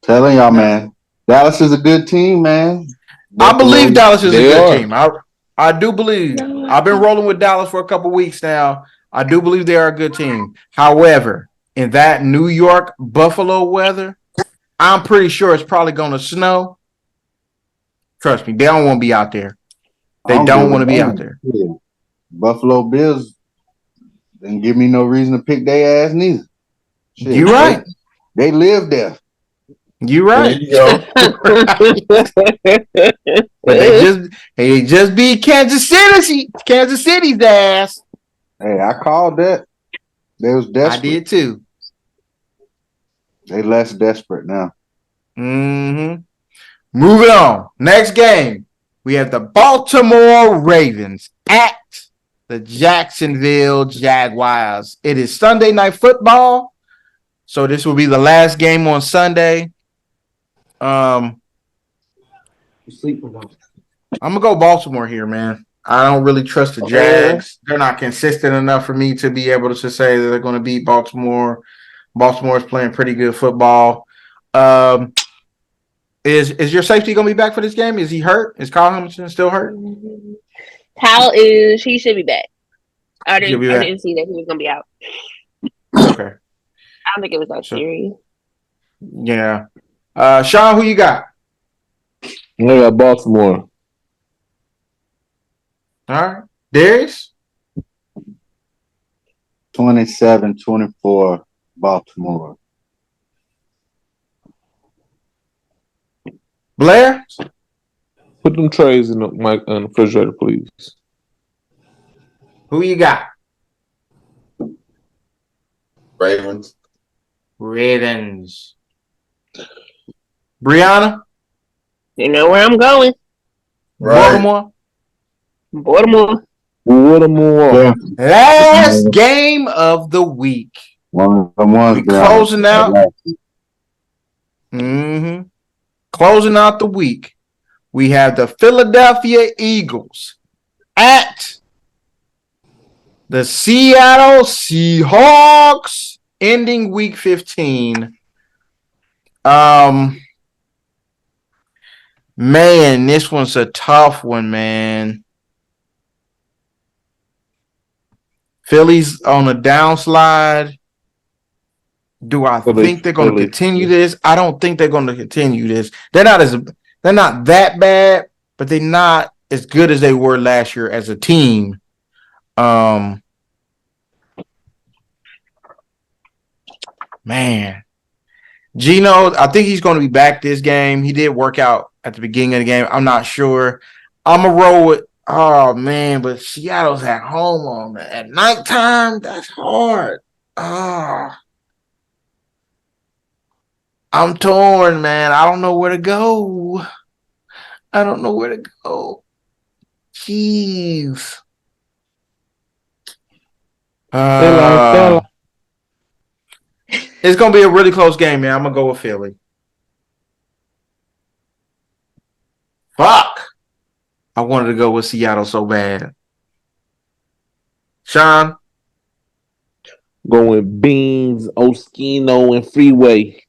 Telling y'all, man, Dallas is a good team, man. I believe Dallas is a They good are. team. I do believe. I've been rolling with Dallas for a couple weeks now. I do believe they are a good team. However, in that New York Buffalo weather, I'm pretty sure it's probably going to snow. Trust me, they don't want to be out there. They don't want to be out there. Buffalo Bills didn't give me no reason to pick their ass neither. Shit, You right. They live there. You right. There you go. But they just beat Kansas City's ass. Hey, I called that. They was desperate. I did too. They less desperate now. Moving on. Next game. We have the Baltimore Ravens at the Jacksonville Jaguars. It is Sunday Night Football. So this will be the last game on Sunday. I'm gonna go Baltimore here, man. I don't really trust the Jags. They're not consistent enough for me to be able to say that they're going to beat Baltimore. Baltimore is playing pretty good football. Is your safety gonna be back for this game? Is he hurt? Is Kyle Hamilton still hurt? Kyle he should be back. I didn't see that he was gonna be out. Okay. I don't think it was that serious. Yeah. Sean, who you got? I got Baltimore. All right. Darius? 27-24 Baltimore. Blair? Put them trays in the refrigerator, please. Who you got? Ravens. Ravens. Breyona? You know where I'm going. Right. Baltimore. Yeah. Last game of the week. One of the ones we closing out. Closing out the week. We have the Philadelphia Eagles at the Seattle Seahawks, ending week 15. Man, this one's a tough one, man. Philly's on a downslide. Do I think they're going to continue this? I don't think they're going to continue this. They're not that bad, but they're not as good as they were last year as a team. Man, Gino, I think he's going to be back this game. He did work out at the beginning of the game. I'm not sure. I'm going to roll with, oh, man, but Seattle's at home at nighttime. That's hard. I'm torn, man. I don't know where to go. Jeez. It's going to be a really close game, man. I'm going to go with Philly. Fuck. I wanted to go with Seattle so bad. Sean? Going Beans, Oskino, and Freeway.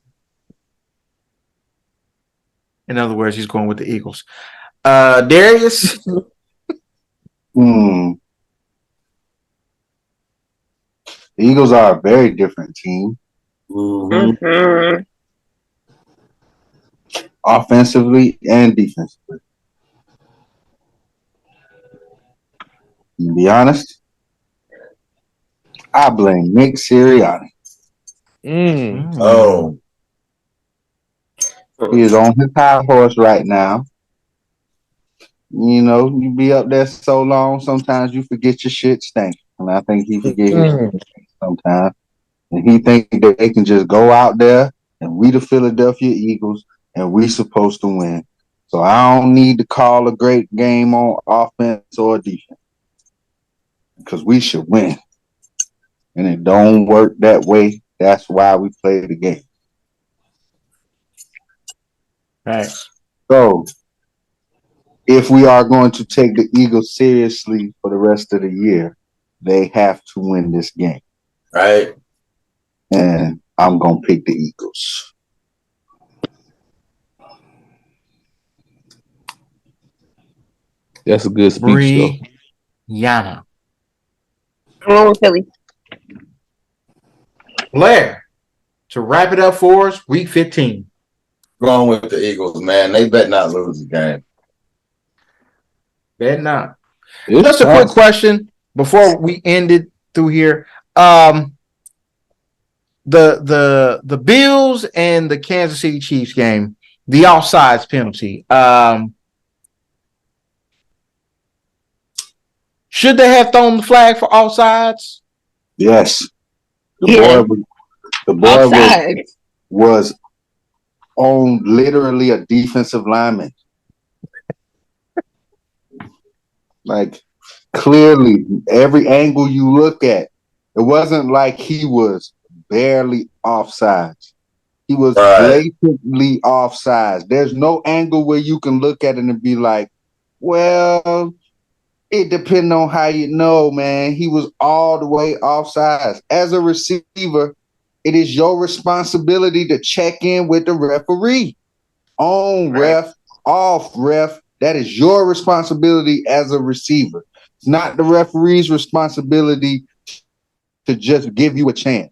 In other words, he's going with the Eagles. Darius? The Eagles are a very different team. Offensively and defensively. To be honest, I blame Nick Sirianni. Oh. He is on his high horse right now. You know, you be up there so long, sometimes you forget your shit stink. And I think he forgets his shit sometimes. And he think that they can just go out there and we the Philadelphia Eagles and we supposed to win. So I don't need to call a great game on offense or defense because we should win. And it don't work that way. That's why we play the game. Right. So if we are going to take the Eagles seriously for the rest of the year, they have to win this game. Right. And I'm going to pick the Eagles. That's a good speech, Yana. I'm on with Philly. Blair, to wrap it up for us, week 15. Going with the Eagles, man. They better not lose the game. Bet not. Just a quick question before we end it through here. The Bills and the Kansas City Chiefs game, the offsides penalty. Should they have thrown the flag for offsides? Yes. The boy was on literally a defensive lineman. Like, clearly, every angle you look at, it wasn't like he was barely offsides. He was blatantly offsides. There's no angle where you can look at it and be like, well, it depends on how you know, man. He was all the way offsides. As a receiver, it is your responsibility to check in with the referee. On ref, off ref. That is your responsibility as a receiver. It's not the referee's responsibility to just give you a chance.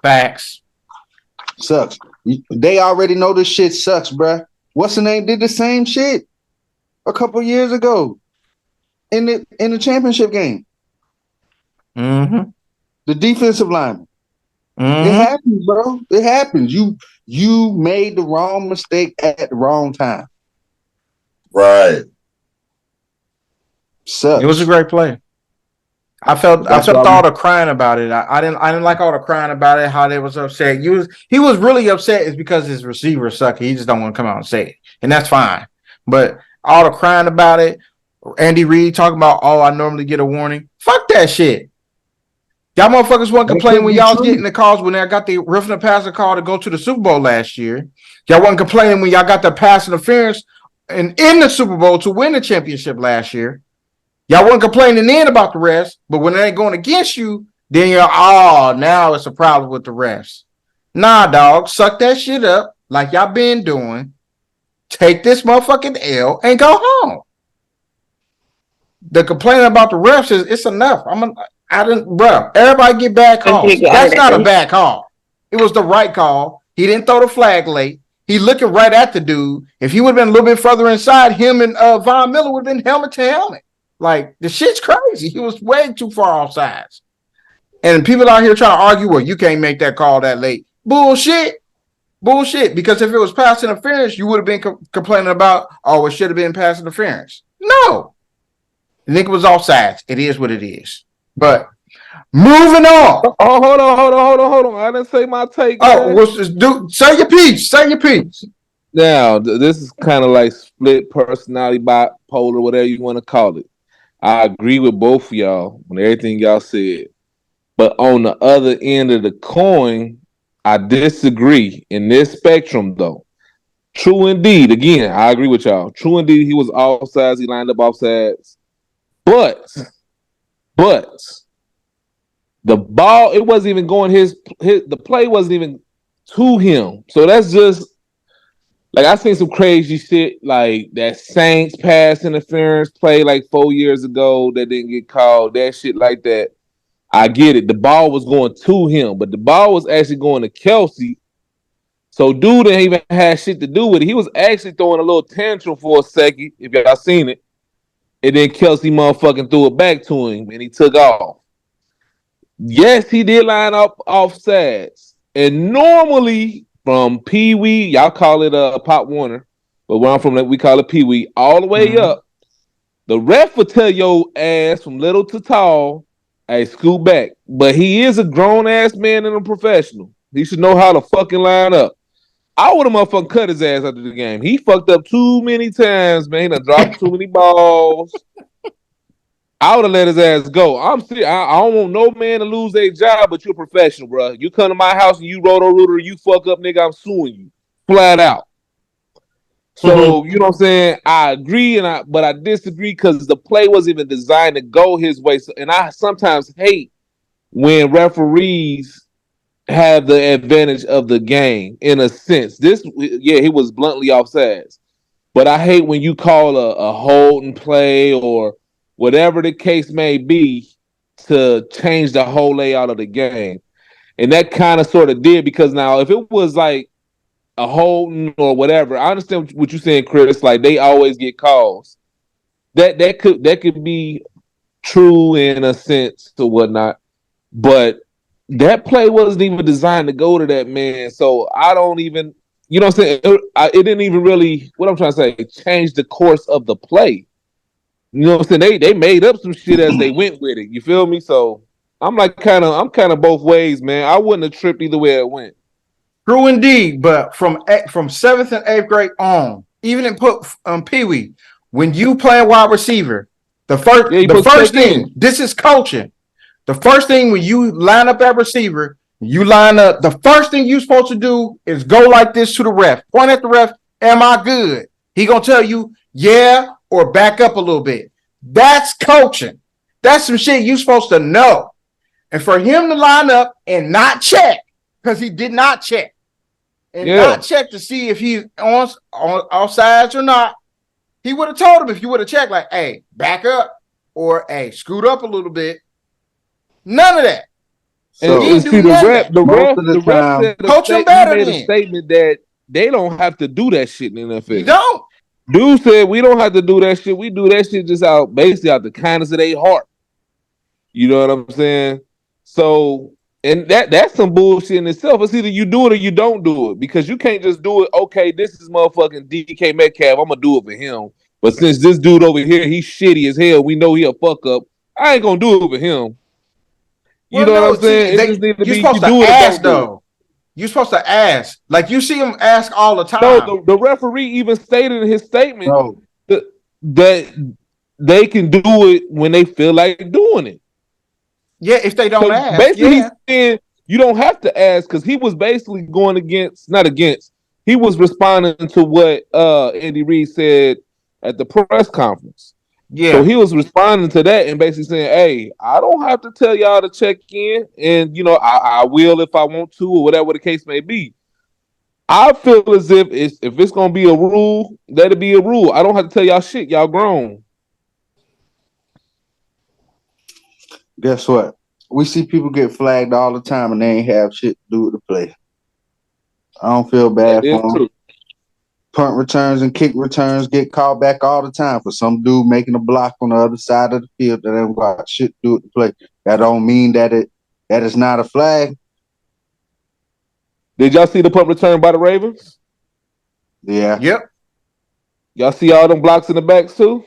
Facts. Sucks. They already know this shit sucks, bruh. What's the name? Did the same shit a couple years ago in the championship game. Mm-hmm. The defensive lineman. Mm-hmm. It happens, bro. It happens. You made the wrong mistake at the wrong time. Right. Sucks. It was a great play. I felt all the crying about it. I didn't like all the crying about it. How they was upset. He was really upset is because his receiver sucked. He just don't want to come out and say it, and that's fine. But all the crying about it. Andy Reid talking about, oh, I normally get a warning. Fuck that shit. Y'all motherfuckers wasn't complaining when y'all was getting the calls when I got the roughing the passer call to go to the Super Bowl last year. Y'all wasn't complaining when y'all got the pass interference and in the Super Bowl to win the championship last year. Y'all wasn't complaining then about the refs, but when they ain't going against you, then you're, now it's a problem with the refs. Nah, dog, suck that shit up like y'all been doing. Take this motherfucking L and go home. The complaining about the refs is it's enough. Bro, everybody get bad calls. That's not a bad call. It was the right call. He didn't throw the flag late. He looking right at the dude. If he would have been a little bit further inside, him and Von Miller would have been helmet to helmet. Like, the shit's crazy. He was way too far off sides. And people out here trying to argue, well, you can't make that call that late. Bullshit. Because if it was pass interference, you would have been complaining about, it should have been pass interference. No. I think it was offsides. It is what it is. But moving on. Oh, hold on. I didn't say my take. Say your piece. Now, this is kind of like split personality, bipolar, whatever you want to call it. I agree with both of y'all on everything y'all said. But on the other end of the coin, I disagree in this spectrum, though. True indeed. Again, I agree with y'all. True indeed, he was offsides. He lined up offsides. But the ball, it wasn't even going the play wasn't even to him. So that's just like I seen some crazy shit like that Saints pass interference play like 4 years ago that didn't get called. That shit like that. I get it. The ball was going to him, but the ball was actually going to Kelsey. So dude didn't even have shit to do with it. He was actually throwing a little tantrum for a second, if y'all seen it. And then Kelsey motherfucking threw it back to him and he took off. Yes, he did line up offsides. And normally from Pee Wee, y'all call it Pop Warner, but where I'm from, we call it Pee Wee, all the way up. The ref will tell your ass from little to tall, hey, scoot back. But he is a grown ass man and a professional. He should know how to fucking line up. I would have motherfucking cut his ass after the game. He fucked up too many times, man. He done dropped too many balls. I would have let his ass go. I'm serious. I don't want no man to lose their job, but you're a professional, bro. You come to my house and you roto-rooter, you fuck up, nigga, I'm suing you. Flat out. So, you know what I'm saying? I agree, but I disagree because the play wasn't even designed to go his way. So, and I sometimes hate when referees have the advantage of the game in a sense. He was bluntly offsides. But I hate when you call a holding play or whatever the case may be to change the whole layout of the game. And that kind of sort of did, because now if it was like a holding or whatever, I understand what you're saying, Chris. Like they always get calls. That could be true in a sense or whatnot. But that play wasn't even designed to go to that man. So I don't even, you know what I'm saying? It didn't even really, what I'm trying to say, change the course of the play. You know what I'm saying? They made up some shit as they went with it. You feel me? So I'm kind of both ways, man. I wouldn't have tripped either way it went. True indeed, but from 7th and 8th grade on, even in Pee Wee, when you play a wide receiver, the first thing, this is coaching. The first thing when you line up that receiver, the first thing you're supposed to do is go like this to the ref. Point at the ref, am I good? He gonna tell you, yeah, or back up a little bit. That's coaching. That's some shit you're supposed to know. And for him to line up and not check, because he did not check and Yeah. not check to see if he's on offsides or not. He would have told him if you would have checked, like, hey, back up or hey, scoot up a little bit. None of that. And, He So didn't and see do none of that. most of the the ref time, said Coach him he better made a then. statement that they don't have to do that shit in the NFL. You don't. Dude said we don't have to do that shit. We do that shit just basically out the kindness of their heart. You know what I'm saying? So, and that's some bullshit in itself. It's either you do it or you don't do it, because you can't just do it. Okay, this is motherfucking DK Metcalf. I'm gonna do it for him. But since this dude over here, he's shitty as hell, we know he a fuck up. I ain't gonna do it for him. You Well, know no, what I'm saying? It just need to you're be supposed you to do it or ask don't do it. though. You're supposed to ask. Like you see him ask all the No, time. the referee even stated in his statement no, that they can do it when they feel like doing it. Yeah, if they don't So ask, basically, yeah. he's saying you don't have to ask, because he was basically going against, not against, he was responding to what Andy Reid said at the press conference. So Yeah. he was responding to that and basically saying, "Hey, I don't have to tell y'all to check in, and I will if I want to, or whatever the case may be." I feel as if it's gonna be a rule, let it be a rule. I don't have to tell y'all shit. Y'all grown. guess what? We see people get flagged all the time and they ain't have shit to do with the play. I don't feel That bad is for them. true. Punt returns and kick returns get called back all the time for some dude making a block on the other side of the field that ain't got shit to do with the play. That don't mean that is not a flag. Did y'all see the punt return by the Ravens? Yeah. Yep. Y'all see all them blocks in the backs too?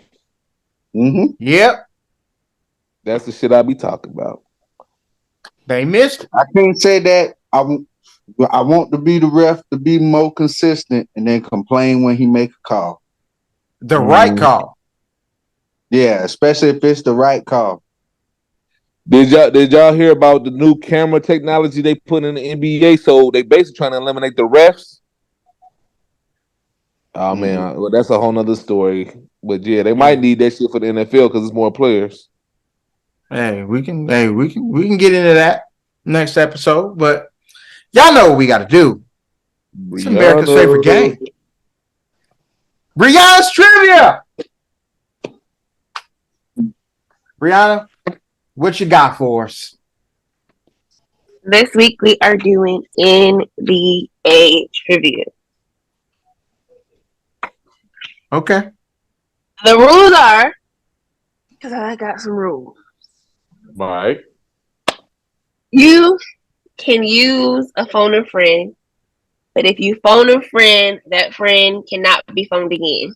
Mm-hmm. Yep. That's the shit I be talking about. They missed it. I can't say that. I want to be the ref to be more consistent and then complain when he make a call. The right call. Yeah, especially if it's the right call. Did y'all hear about the new camera technology they put in the NBA? So they basically trying to eliminate the refs. Oh man, well, that's a whole nother story. But yeah, they might need that shit for the NFL because it's more players. Hey, we can get into that next episode, but y'all know what we got to do. It's America's favorite game. Breyona'S trivia. Breyona, what you got for us? This week we are doing NBA trivia. Okay. The rules are, because I got some rules. Right. You can use a phone a friend, but if you phone a friend, that friend cannot be phoned again.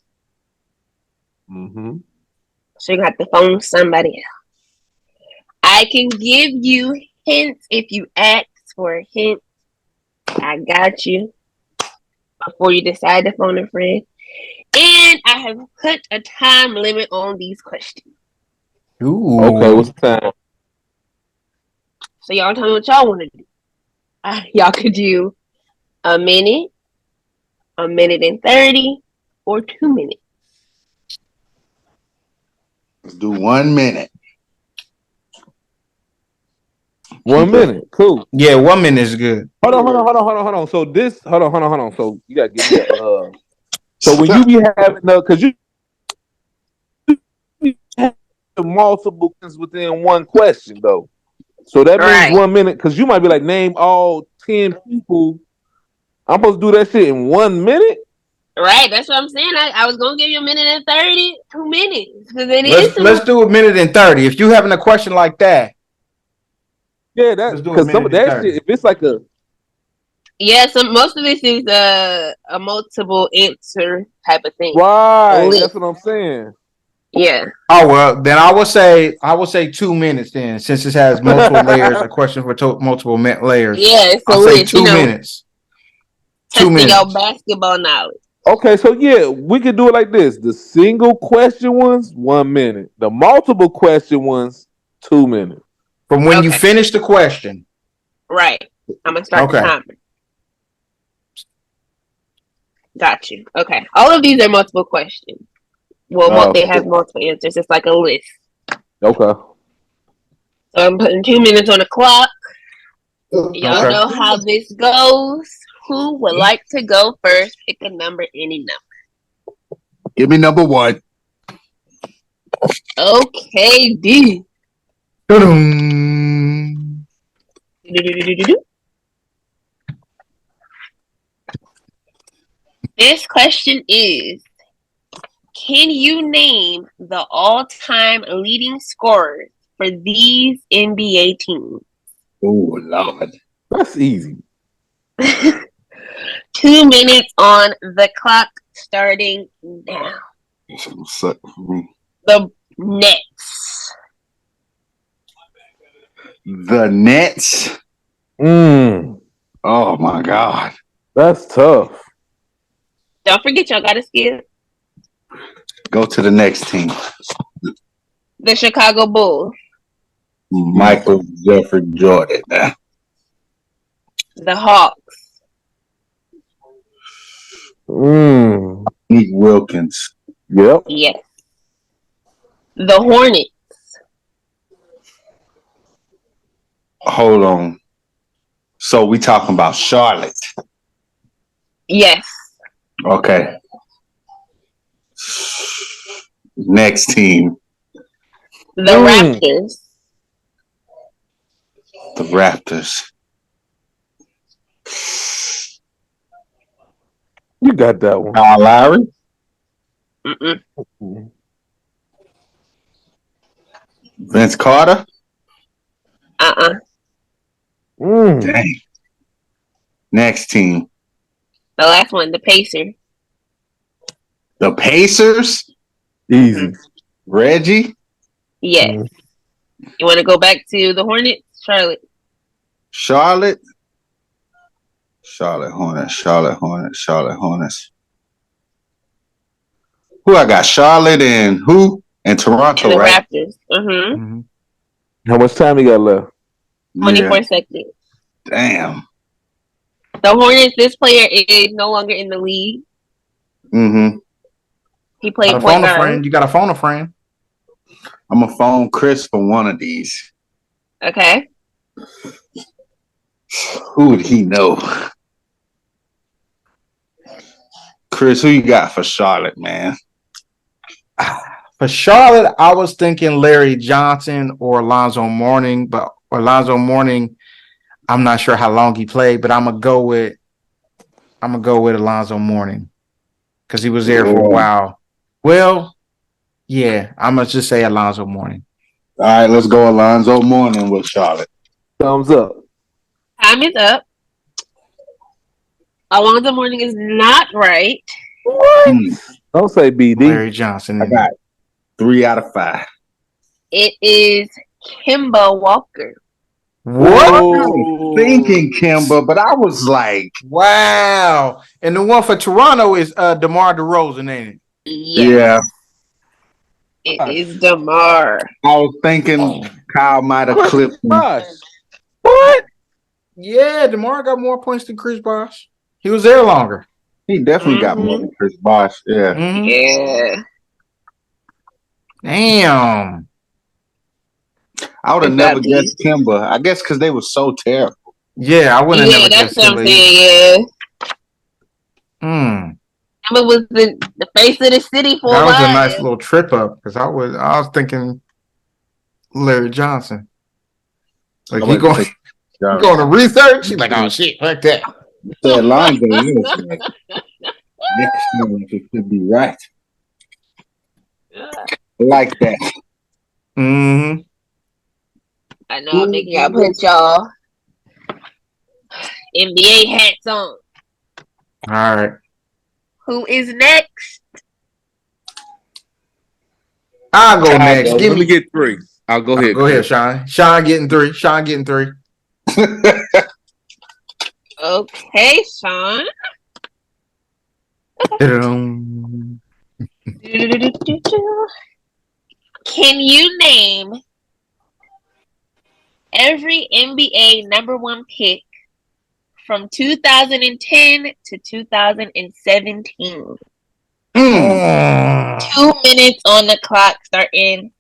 Mm-hmm. So you're going to have to phone somebody else. I can give you hints if you ask for a hint. I got you before you decide to phone a friend. And I have put a time limit on these questions. Ooh. Okay, what's the time? So y'all tell me what y'all want to do. Y'all could do a minute and 30, or 2 minutes. Let's do 1 minute. 1 minute. Cool. Yeah, 1 minute is good. Hold on. So this, hold on. So you gotta give me a. So when you be having because you have multiple things within one question though. So that means 1 minute, because you might be like, name all 10 people. I'm supposed to do that shit in 1 minute? Right, that's what I'm saying. I was gonna give you a minute and 30, 2 minutes. Because let's do 1 minute and 30. If you having a question like that. Yeah, that let's do because some of that shit, if it's like a most of this is a multiple answer type of thing. right, that's what I'm saying. Yeah. Oh well, then I would say 2 minutes then, since it has multiple layers, a question for multiple layers. Yeah, so I'll say 2 minutes. 2 minutes. Your basketball knowledge. Okay, so yeah, we could do it like this: the single question ones, 1 minute; the multiple question ones, 2 minutes. From when you finish the question. Right. I'm gonna start the timer. Got you. Okay. All of these are multiple questions. Well, they have multiple answers. It's like a list. Okay. So I'm putting 2 minutes on the clock. Y'all Okay. know how this goes. Who would like to go first? Pick a number, any number. Give me number 1. Okay, D. Dun-dun. This question is: can you name the all-time leading scorers for these NBA teams? Oh Lord. That's easy. 2 minutes on the clock, starting now. Suck for me. The Nets. The Nets. Oh my God. That's tough. Don't forget, y'all gotta skip Go to the next team. the Chicago Bulls, Michael Jeffrey Jordan. the Hawks, Nick Wilkins. Yep. yes, the Hornets, Hold on. So we talking about Charlotte. yes, Okay. Next team. the Raptors, The Raptors. You got that one. Kyle Lowry. Mm-mm. Vince Carter. Dang. Next team. The last one, the Pacers. The Pacers. Easy. Reggie. Yes. You want to go back to the Hornets, Charlotte? Charlotte. Charlotte Hornets. Charlotte Hornets. Charlotte Hornets. Who I got? Charlotte and who? And Toronto, And the right? Raptors. Mhm. How much time you got left? 24 Yeah. seconds. Damn. The Hornets, this player is no longer in the league. Mm-hmm. He Got played a point phone a guard. friend. You got to phone a friend. I'm gonna phone Chris for one of these. Okay. Who would he know? Chris, who you got for Charlotte, man? For Charlotte, I was thinking Larry Johnson or Alonzo Mourning, but Alonzo Mourning, I'm not sure how long he played, but I'm gonna go with Alonzo Mourning because he was there for a while. Well, yeah, I'm gonna just say Alonzo Mourning. All right, let's go Alonzo Mourning with Charlotte. Thumbs up. Time is up. Alonzo Mourning is not right. What? Don't say BD. Larry Johnson. I got 3 out of 5. It is Kemba Walker. What? I was thinking Kimba, but I was like, Wow. And the one for Toronto is DeMar DeRozan, ain't it? Yes. It is DeMar. I was thinking Kyle might have clipped him. What? Yeah, DeMar got more points than Chris Bosh. He was there longer. He definitely got more than Chris Bosh. Yeah. Mhm. Yeah. Damn. I would have It's never that guessed Kimba. I guess because they were so terrible. Yeah, I wouldn't have Yeah, never that's guessed what I'm Kimba either. saying. Mm. Kemba was the face of the city for That a was while. a nice little trip up because I was thinking Larry Johnson. Like he going to research. He's like, oh shit, fuck that. Said Lonzo, you was like, next time it should be right. I like that. Mm-hmm. I know I'm making y'all put y'all NBA hats on. All right. Who is next? I'll go next. Let me get 3. I'll go ahead. Go ahead, Sean. Sean getting 3. Sean getting 3. Okay, Sean. Da-dum. Can you name every NBA number 1 pick from 2010 to 2017? 2 minutes on the clock, starting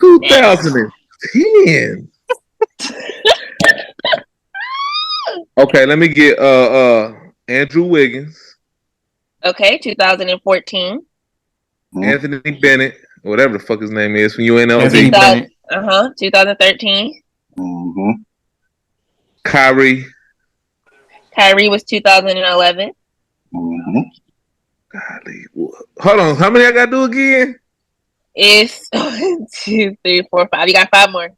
2010. Okay, let me get Andrew Wiggins, Okay, 2014. Anthony Bennett, whatever the fuck his name is from Anthony UNLV, 2000, Bennett. 2013. Mm-hmm. Kyrie. Kyrie was 2011. Mm-hmm. Golly. Hold on, how many I gotta do again? It's 1, 2, 3, 4, 5. You got 5 more.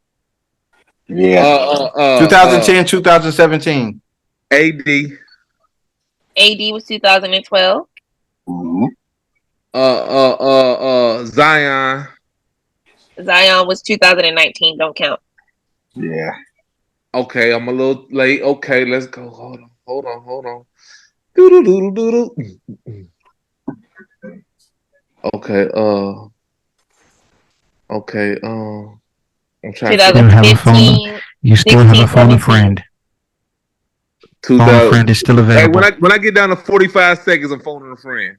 Yeah. 2010, 2017. AD. AD was 2012. Mm-hmm. Zion. Zion was 2019. Don't count. Yeah. Okay, I'm a little late. Okay, let's go. Hold on. Doodle. Okay, okay, I'm trying to Still have a phone. 2015. You still have a 16, phone a 17. friend. Phone a 2000. friend is still Hey, available. when I get down to 45 seconds, I'm phoning a friend.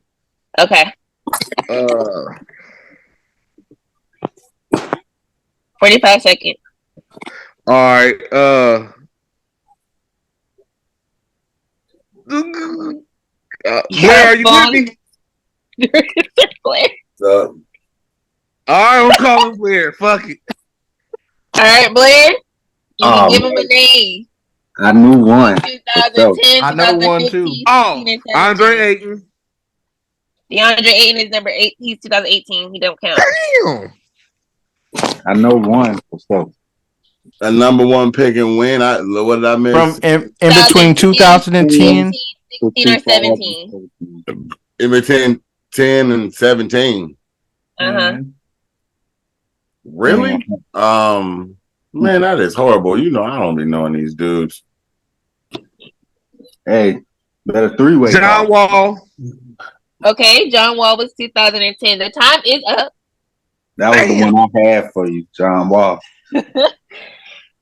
Okay. Uh, 45 seconds. all right. Blair, are you with me? Blair. So, All right, I'm calling Blair. Fuck it. All right, Blair. You can give him man. a name. I knew one. 2010, I know one too. 2015, Oh, 16, and 17. Andre Ayton. DeAndre Ayton is number 8. He's 2018. He don't count. Damn. I know one for sure. a number one pick and win. What did I miss? From in between 2010. 16, or 17. In between 10 and 17. Uh-huh. Really? Man, that is horrible. You know, I don't be knowing these dudes. Hey, better three-way John call. Wall. Okay, John Wall was 2010. The time is up. That was the one I had for you, John Wall.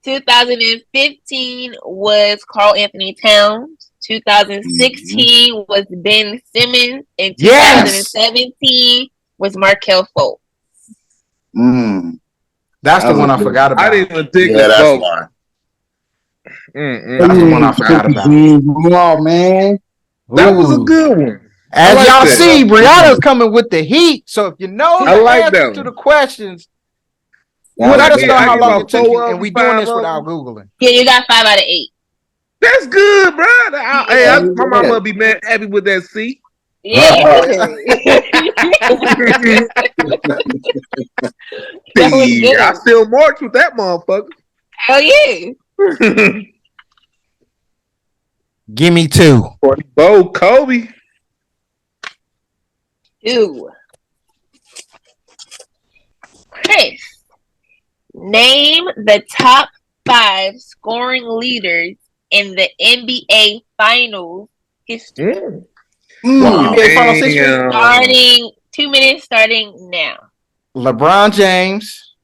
2015 was Carl Anthony Towns. 2016 was Ben Simmons. And Yes! 2017 was Markel Fultz. That's the That was one I good. forgot I about. didn't even think Yeah, of that's both. why. That's the one I forgot about. Oh, man. That was a good one. As like y'all that. see, Breyona'S coming with the heat. So if you know I the like answer that to one. the questions, That let was us good. know I how get long about it took 4 you. of And we them, doing 5 this of without them. Googling. Yeah, you got 5 out of 8. That's good, bro. Yeah. My mama would be mad happy with that C. Yeah, you good. That was See, good. I still march with that motherfucker. Hell yeah. Give me 2. Bo Kobe. 2. Chris, name the top 5 scoring leaders in the NBA Finals history. NBA Finals history. Damn. Starting 2 minutes, starting now. LeBron James,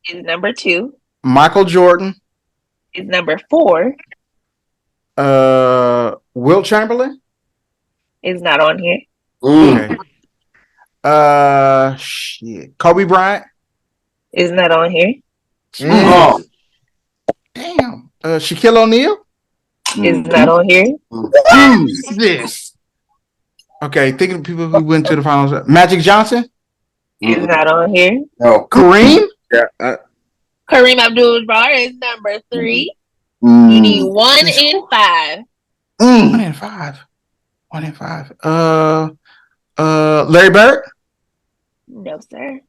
Is number 2. Michael Jordan, Is number 4. Wilt Chamberlain. Is not on here. Okay. Shit. Kobe Bryant. Is not on here. Oh. Damn. Shaquille O'Neal. Is not on here. This. Okay, think of the people who went to the finals. Magic Johnson. Is not on here. No. Kareem. Yeah, Kareem Abdul-Jabbar is number 3. You need 1 in 5. 1 in 5. 1 in 5. Larry Bird. No, sir.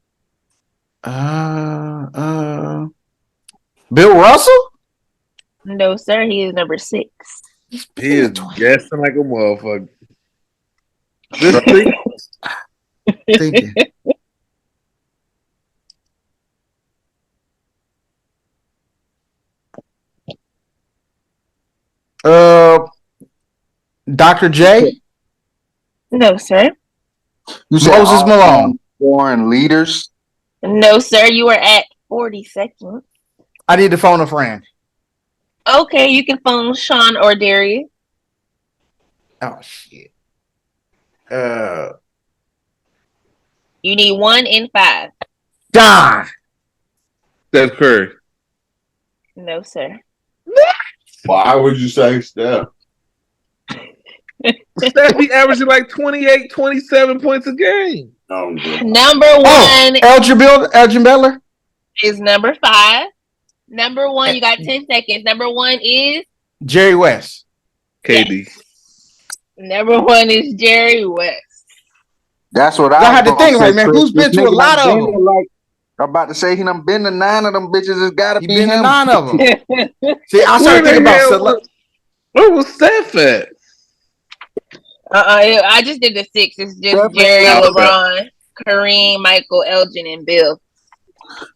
Bill Russell. No, sir. He is number 6. he is guessing like a motherfucker. Just think. Thinking. Dr. J. No, sir. You said Moses Malone. Foreign leaders. No, sir. You are at 40 seconds. I need to phone a friend. Okay, you can phone Sean or Darius. Oh shit. You need 1 in 5. Don. Steph Curry. No, sir. Why would you say Steph? Steph be averaging like 28, 27 points a game. Oh, good. Number Oh, one Elgin Baylor. is number 5. Number 1, you got 10 seconds. Number 1 is Jerry West. KD. number 1 is Jerry West. That's what I I had to was gonna think, say, like, man, Chris. who's been This to a nigga lot done of been them? to, like, I'm about to say he done been to 9 of them bitches. It's gotta He be been to him. 9 of them. See, I Where started the thinking about hell where was Steph at? I just did the 6. It's just Steph Jerry, ain't got- LeBron, Kareem, Michael, Elgin, and Bill.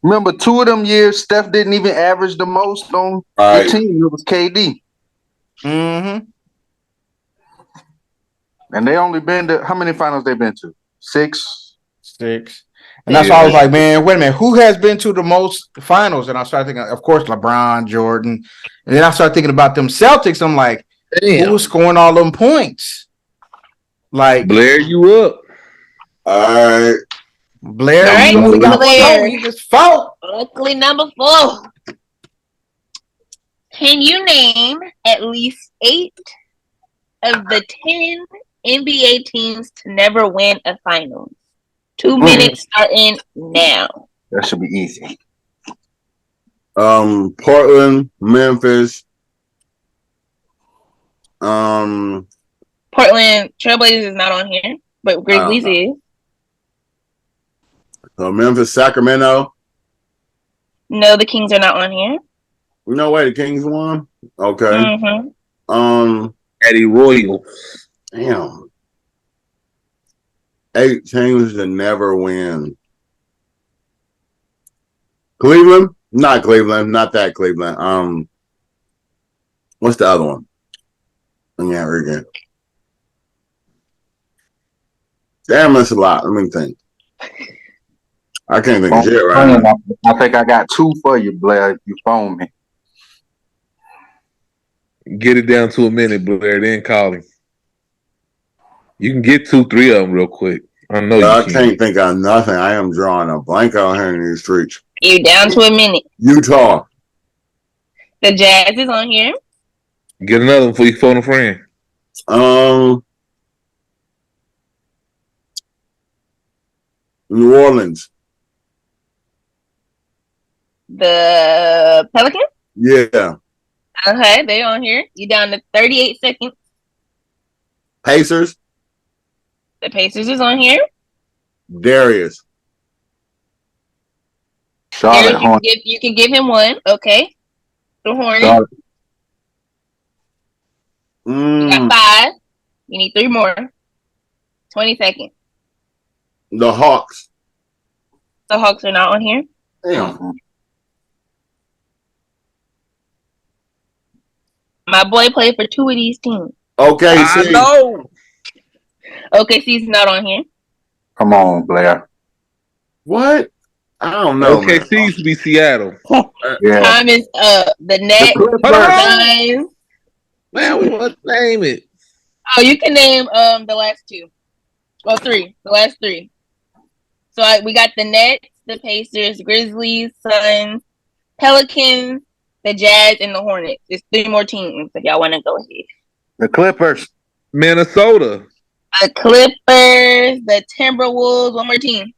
Remember, 2 of them years, Steph didn't even average the most on Right. the team. It was KD. Mm-hmm. And they only been to, how many finals they been to? 6? 6. And that's why I was like, man, wait a minute, who has been to the most finals? And I started thinking, of course, LeBron, Jordan. And then I started thinking about them Celtics. I'm like, who was scoring all them points? Like Blair, you up? All right. Blair, All right, he only got Blair. 1 on. He just fought. Luckily, number 4. Can you name at least 8 of the 10 NBA teams to never win a finals? 2 minutes starting now. That should be easy. Portland, Memphis. Portland Trailblazers is not on here, but Grizzlies is. Memphis, Sacramento. No, the Kings are not on here. No way, the Kings won. Okay. Mm-hmm. Eddie Royal. Damn. 8 teams to never win. Cleveland? Not Cleveland. Not that Cleveland. What's the other one? Yeah, again. Damn, that's a lot. Let me think. I can't think of shit right now. I think I got 2 for you, Blair, if you phone me. Get it down to a minute, Blair, then call him. You can get 2, 3 of them real quick. I know I you can. can't think of nothing. I am drawing a blank out here in these streets. You down to a minute. Utah. The Jazz is on here. Get another one before you phone a friend. New Orleans. The Pelicans. Yeah. Okay, they on here. You down to 38 seconds. Pacers. The Pacers is on here. Darius. Charlotte Hornets. You can give him 1. Okay. The Hornets. Charlotte. You got 5. You need 3 more. 20 seconds. The Hawks. The Hawks are not on here. Damn. My boy played for 2 of these teams. Okay, I know. OKC's not on here. Come on, Blair. What? I don't know. OKC used to be Seattle. Yeah. Time is up. The Nets. The Suns. Man, we must name it. Oh, you can name the last 2. Well, 3. The last 3. So we got the Nets, the Pacers, Grizzlies, Suns, Pelicans, the Jazz, and the Hornets. There's 3 more teams if y'all want to go ahead. The Clippers. Minnesota. The Clippers, the Timberwolves. One more team.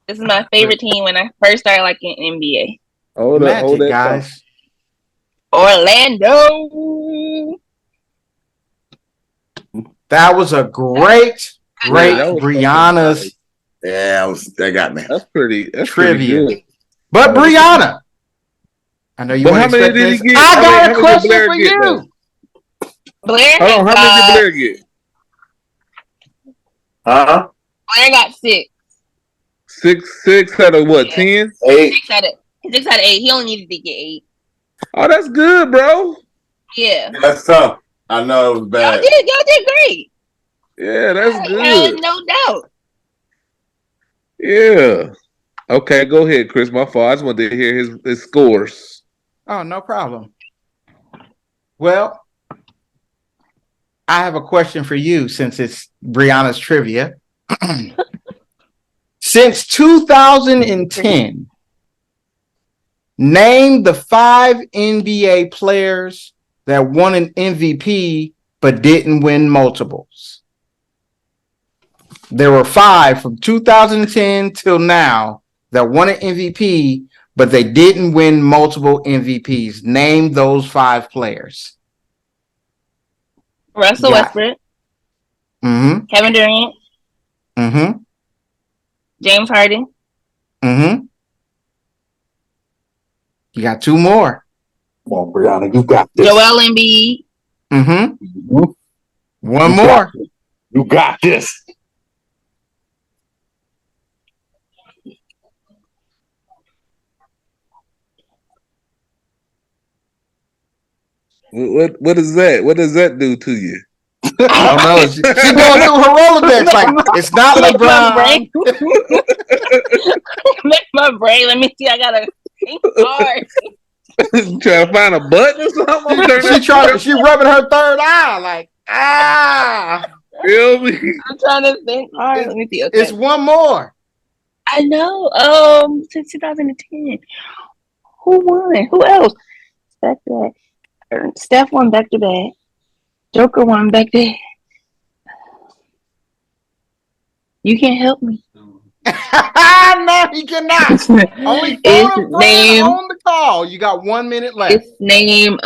This is my favorite team when I first started liking NBA. Magic, guys. Orlando. That was a great Breyona'S Yeah, that got me. That's pretty trivia. good. But Breyona, I know you But weren't how many expecting did he this. get? I How got many a did question Blair for get, you. though? Blair Hold on, how many did Blair get? Huh? Blair got 6. 6 out of what? Yeah. 10? 8. 6 out of 8. He only needed to get 8. Oh, that's good, bro. Yeah. That's tough. I know it was bad. Y'all did great. Yeah, that's good. No doubt. Yeah. Okay, go ahead, Chris. My fault. I just wanted to hear his scores. Oh, no problem. Well, I have a question for you since it's Breyona'S trivia. Since 2010, Name the 5 NBA players that won an MVP but didn't win multiples. There were 5 from 2010 till now that won an MVP, but they didn't win multiple MVPs. Name those 5 players. Russell Westbrook. Mm-hmm. Kevin Durant. Mm-hmm. James Harden. Mm-hmm. You got 2 more. Come on, Brianna, you got this. Joel Embiid. Mm-hmm. One You more. got this. You got this. What is that? What does that do to you? I don't know. She going through her Rolodex like it's not LeBron. Make my brain. Let me see. I gotta think hard. Trying to find a button or something? She rubbing her third eye like Feel me? I'm trying to think hard. Let me see. Okay. It's one more. I know. Since 2010, who won? Who else? Back to back. Steph won back to back. Joker won back to. You can't help me. No, he cannot. Only It's phone name. on the call. You got 1 minute left. It's name.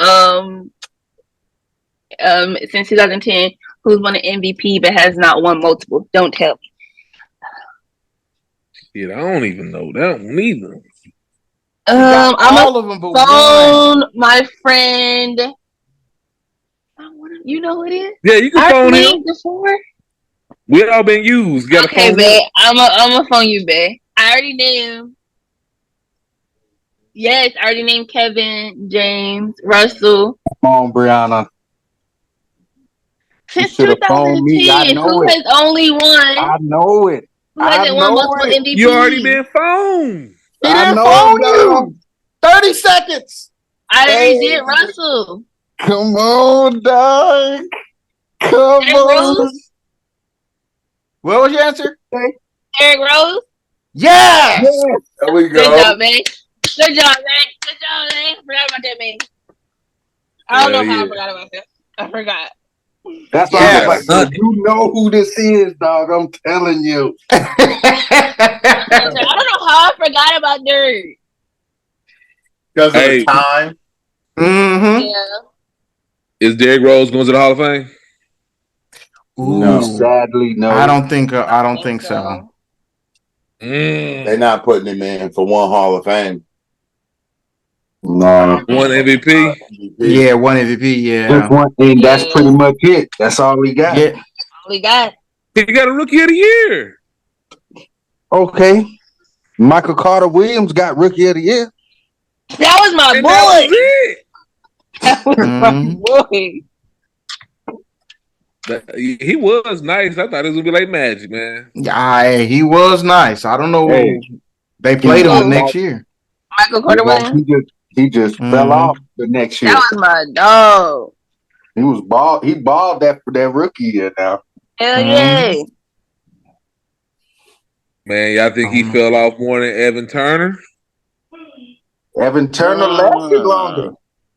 Since 2010, who's won an MVP but has not won multiple? Don't tell me. Shit, I don't even know that one either. I'm all of them, but one. phone my friend. You know who it is? Yeah, you can I phone him. named before. We all been used. You gotta Okay, phone babe. him. I'm a phone you, babe. I already named. Yes, I already named Kevin, James, Russell. Come on, Brianna. Since should've phoned me. I 2010, know who it. has only won? I know it. Who hasn't won multiple it. MVPs? You already been phoned. He I didn't know phone it, you. 30 seconds. I already Hey. did Russell. Come on, dog. Come Derrick on. Rose? What was your answer? Derrick Rose? Yes. There we Good go. job, man. Good job, man. Good job, man. Forgot about that, man. I don't know Yeah, how yeah. I forgot about that. I forgot. That's why Yes. I was like, you know who this is, dog. I'm telling you. I don't know how I forgot about Derrick. Because of Hey. the time. Mm-hmm. Yeah. Is Derrick Rose going to the Hall of Fame? No. Sadly, no. I don't think so. They're not putting him in for one Hall of Fame. No. One MVP? Yeah, one MVP. Yeah. Just one, and that's pretty much it. That's all we got. Yeah. We got. He got a Rookie of the Year. Okay. Michael Carter Williams got Rookie of the Year. That was my And boy. that was it. That was my boy. He was nice. I thought it was going to be like Magic, man. He was nice. I don't know. Hey. They played him the Who? next year. Michael Carter Williams. He just fell off the next year. That was my dog. He was bald. He balled that for that rookie year now. Hell yeah. Man, y'all think he fell off more than Evan Turner? Evan Turner lasted longer.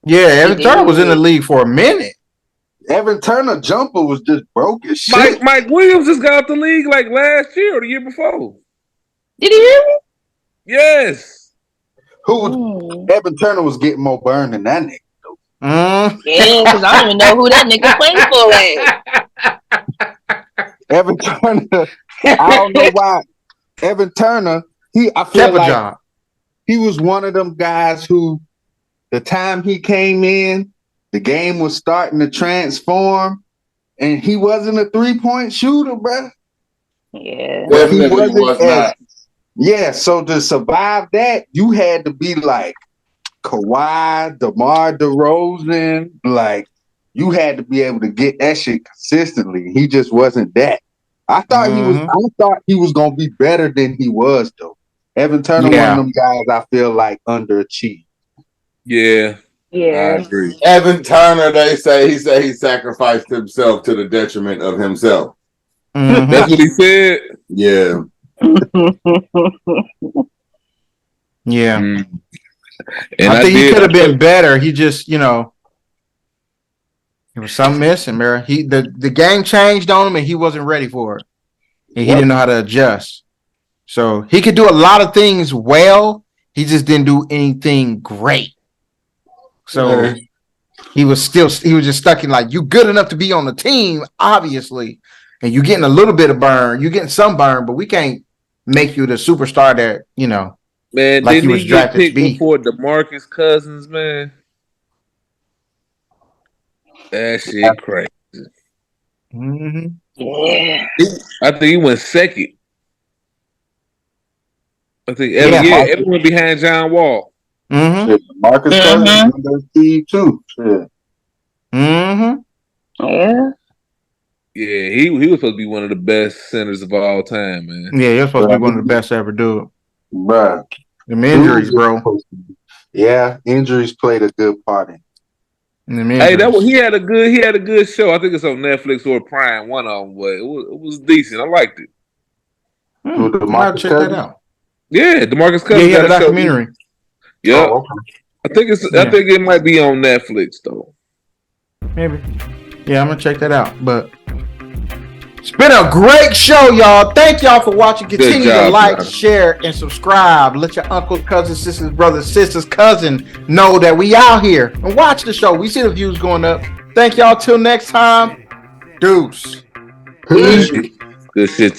Yeah, Evan Turner was in the league for a minute. Evan Turner jumper was just broke as shit. Mike Williams just got out the league like last year or the year before. Did you hear me? Yes. Evan Turner was getting more burn than that nigga. Yeah, because I don't even know who that nigga playing for. Evan Turner, I don't know why. Evan Turner, I feel like he was one of them guys who, the time he came in, the game was starting to transform, and he wasn't a 3-point shooter, bro. Yeah. Definitely was not. Yeah, so to survive that, you had to be like Kawhi, DeMar DeRozan, like you had to be able to get that shit consistently. He just wasn't that. I thought he was gonna be better than he was though. Evan Turner, one of them guys I feel like underachieved. Yeah. Yeah. I agree. Evan Turner, he sacrificed himself to the detriment of himself. That's what he said. Yeah. Yeah. And I think he could have been better. He just, there was something missing, man. The game changed on him, and he wasn't ready for it, and he didn't know how to adjust. So he could do a lot of things well. He just didn't do anything great. So he was just stuck in like, you good enough to be on the team, obviously, and you're getting a little bit of burn. You're getting some burn, but we can't make you the superstar that Man, like didn't he get picked before DeMarcus Cousins, man? That shit crazy. Mm-hmm. Yeah. I think he went second. I think everyone behind John Wall. Mm-hmm. Marcus Cousins under Steve too. Shit. Mm-hmm. Yeah. Yeah, he was supposed to be one of the best centers of all time, man. Yeah, you're supposed to be one of the best to ever do it. Bruh. Them injuries, bro. Yeah, injuries played a good part in. Hey, he had a good show. I think it's on Netflix or Prime, one of them, but it was decent. I liked it. I'll check that out. Yeah, DeMarcus Cousins. Yeah, he had a documentary. Yeah, I think it might be on Netflix though. Maybe. Yeah, I'm gonna check that out. But it's been a great show, y'all. Thank y'all for watching. Continue to like, share, and subscribe. Let your uncles, cousins, sisters, brothers, sisters, cousin know that we out here and watch the show. We see the views going up. Thank y'all. Till next time. Deuce. Good shit.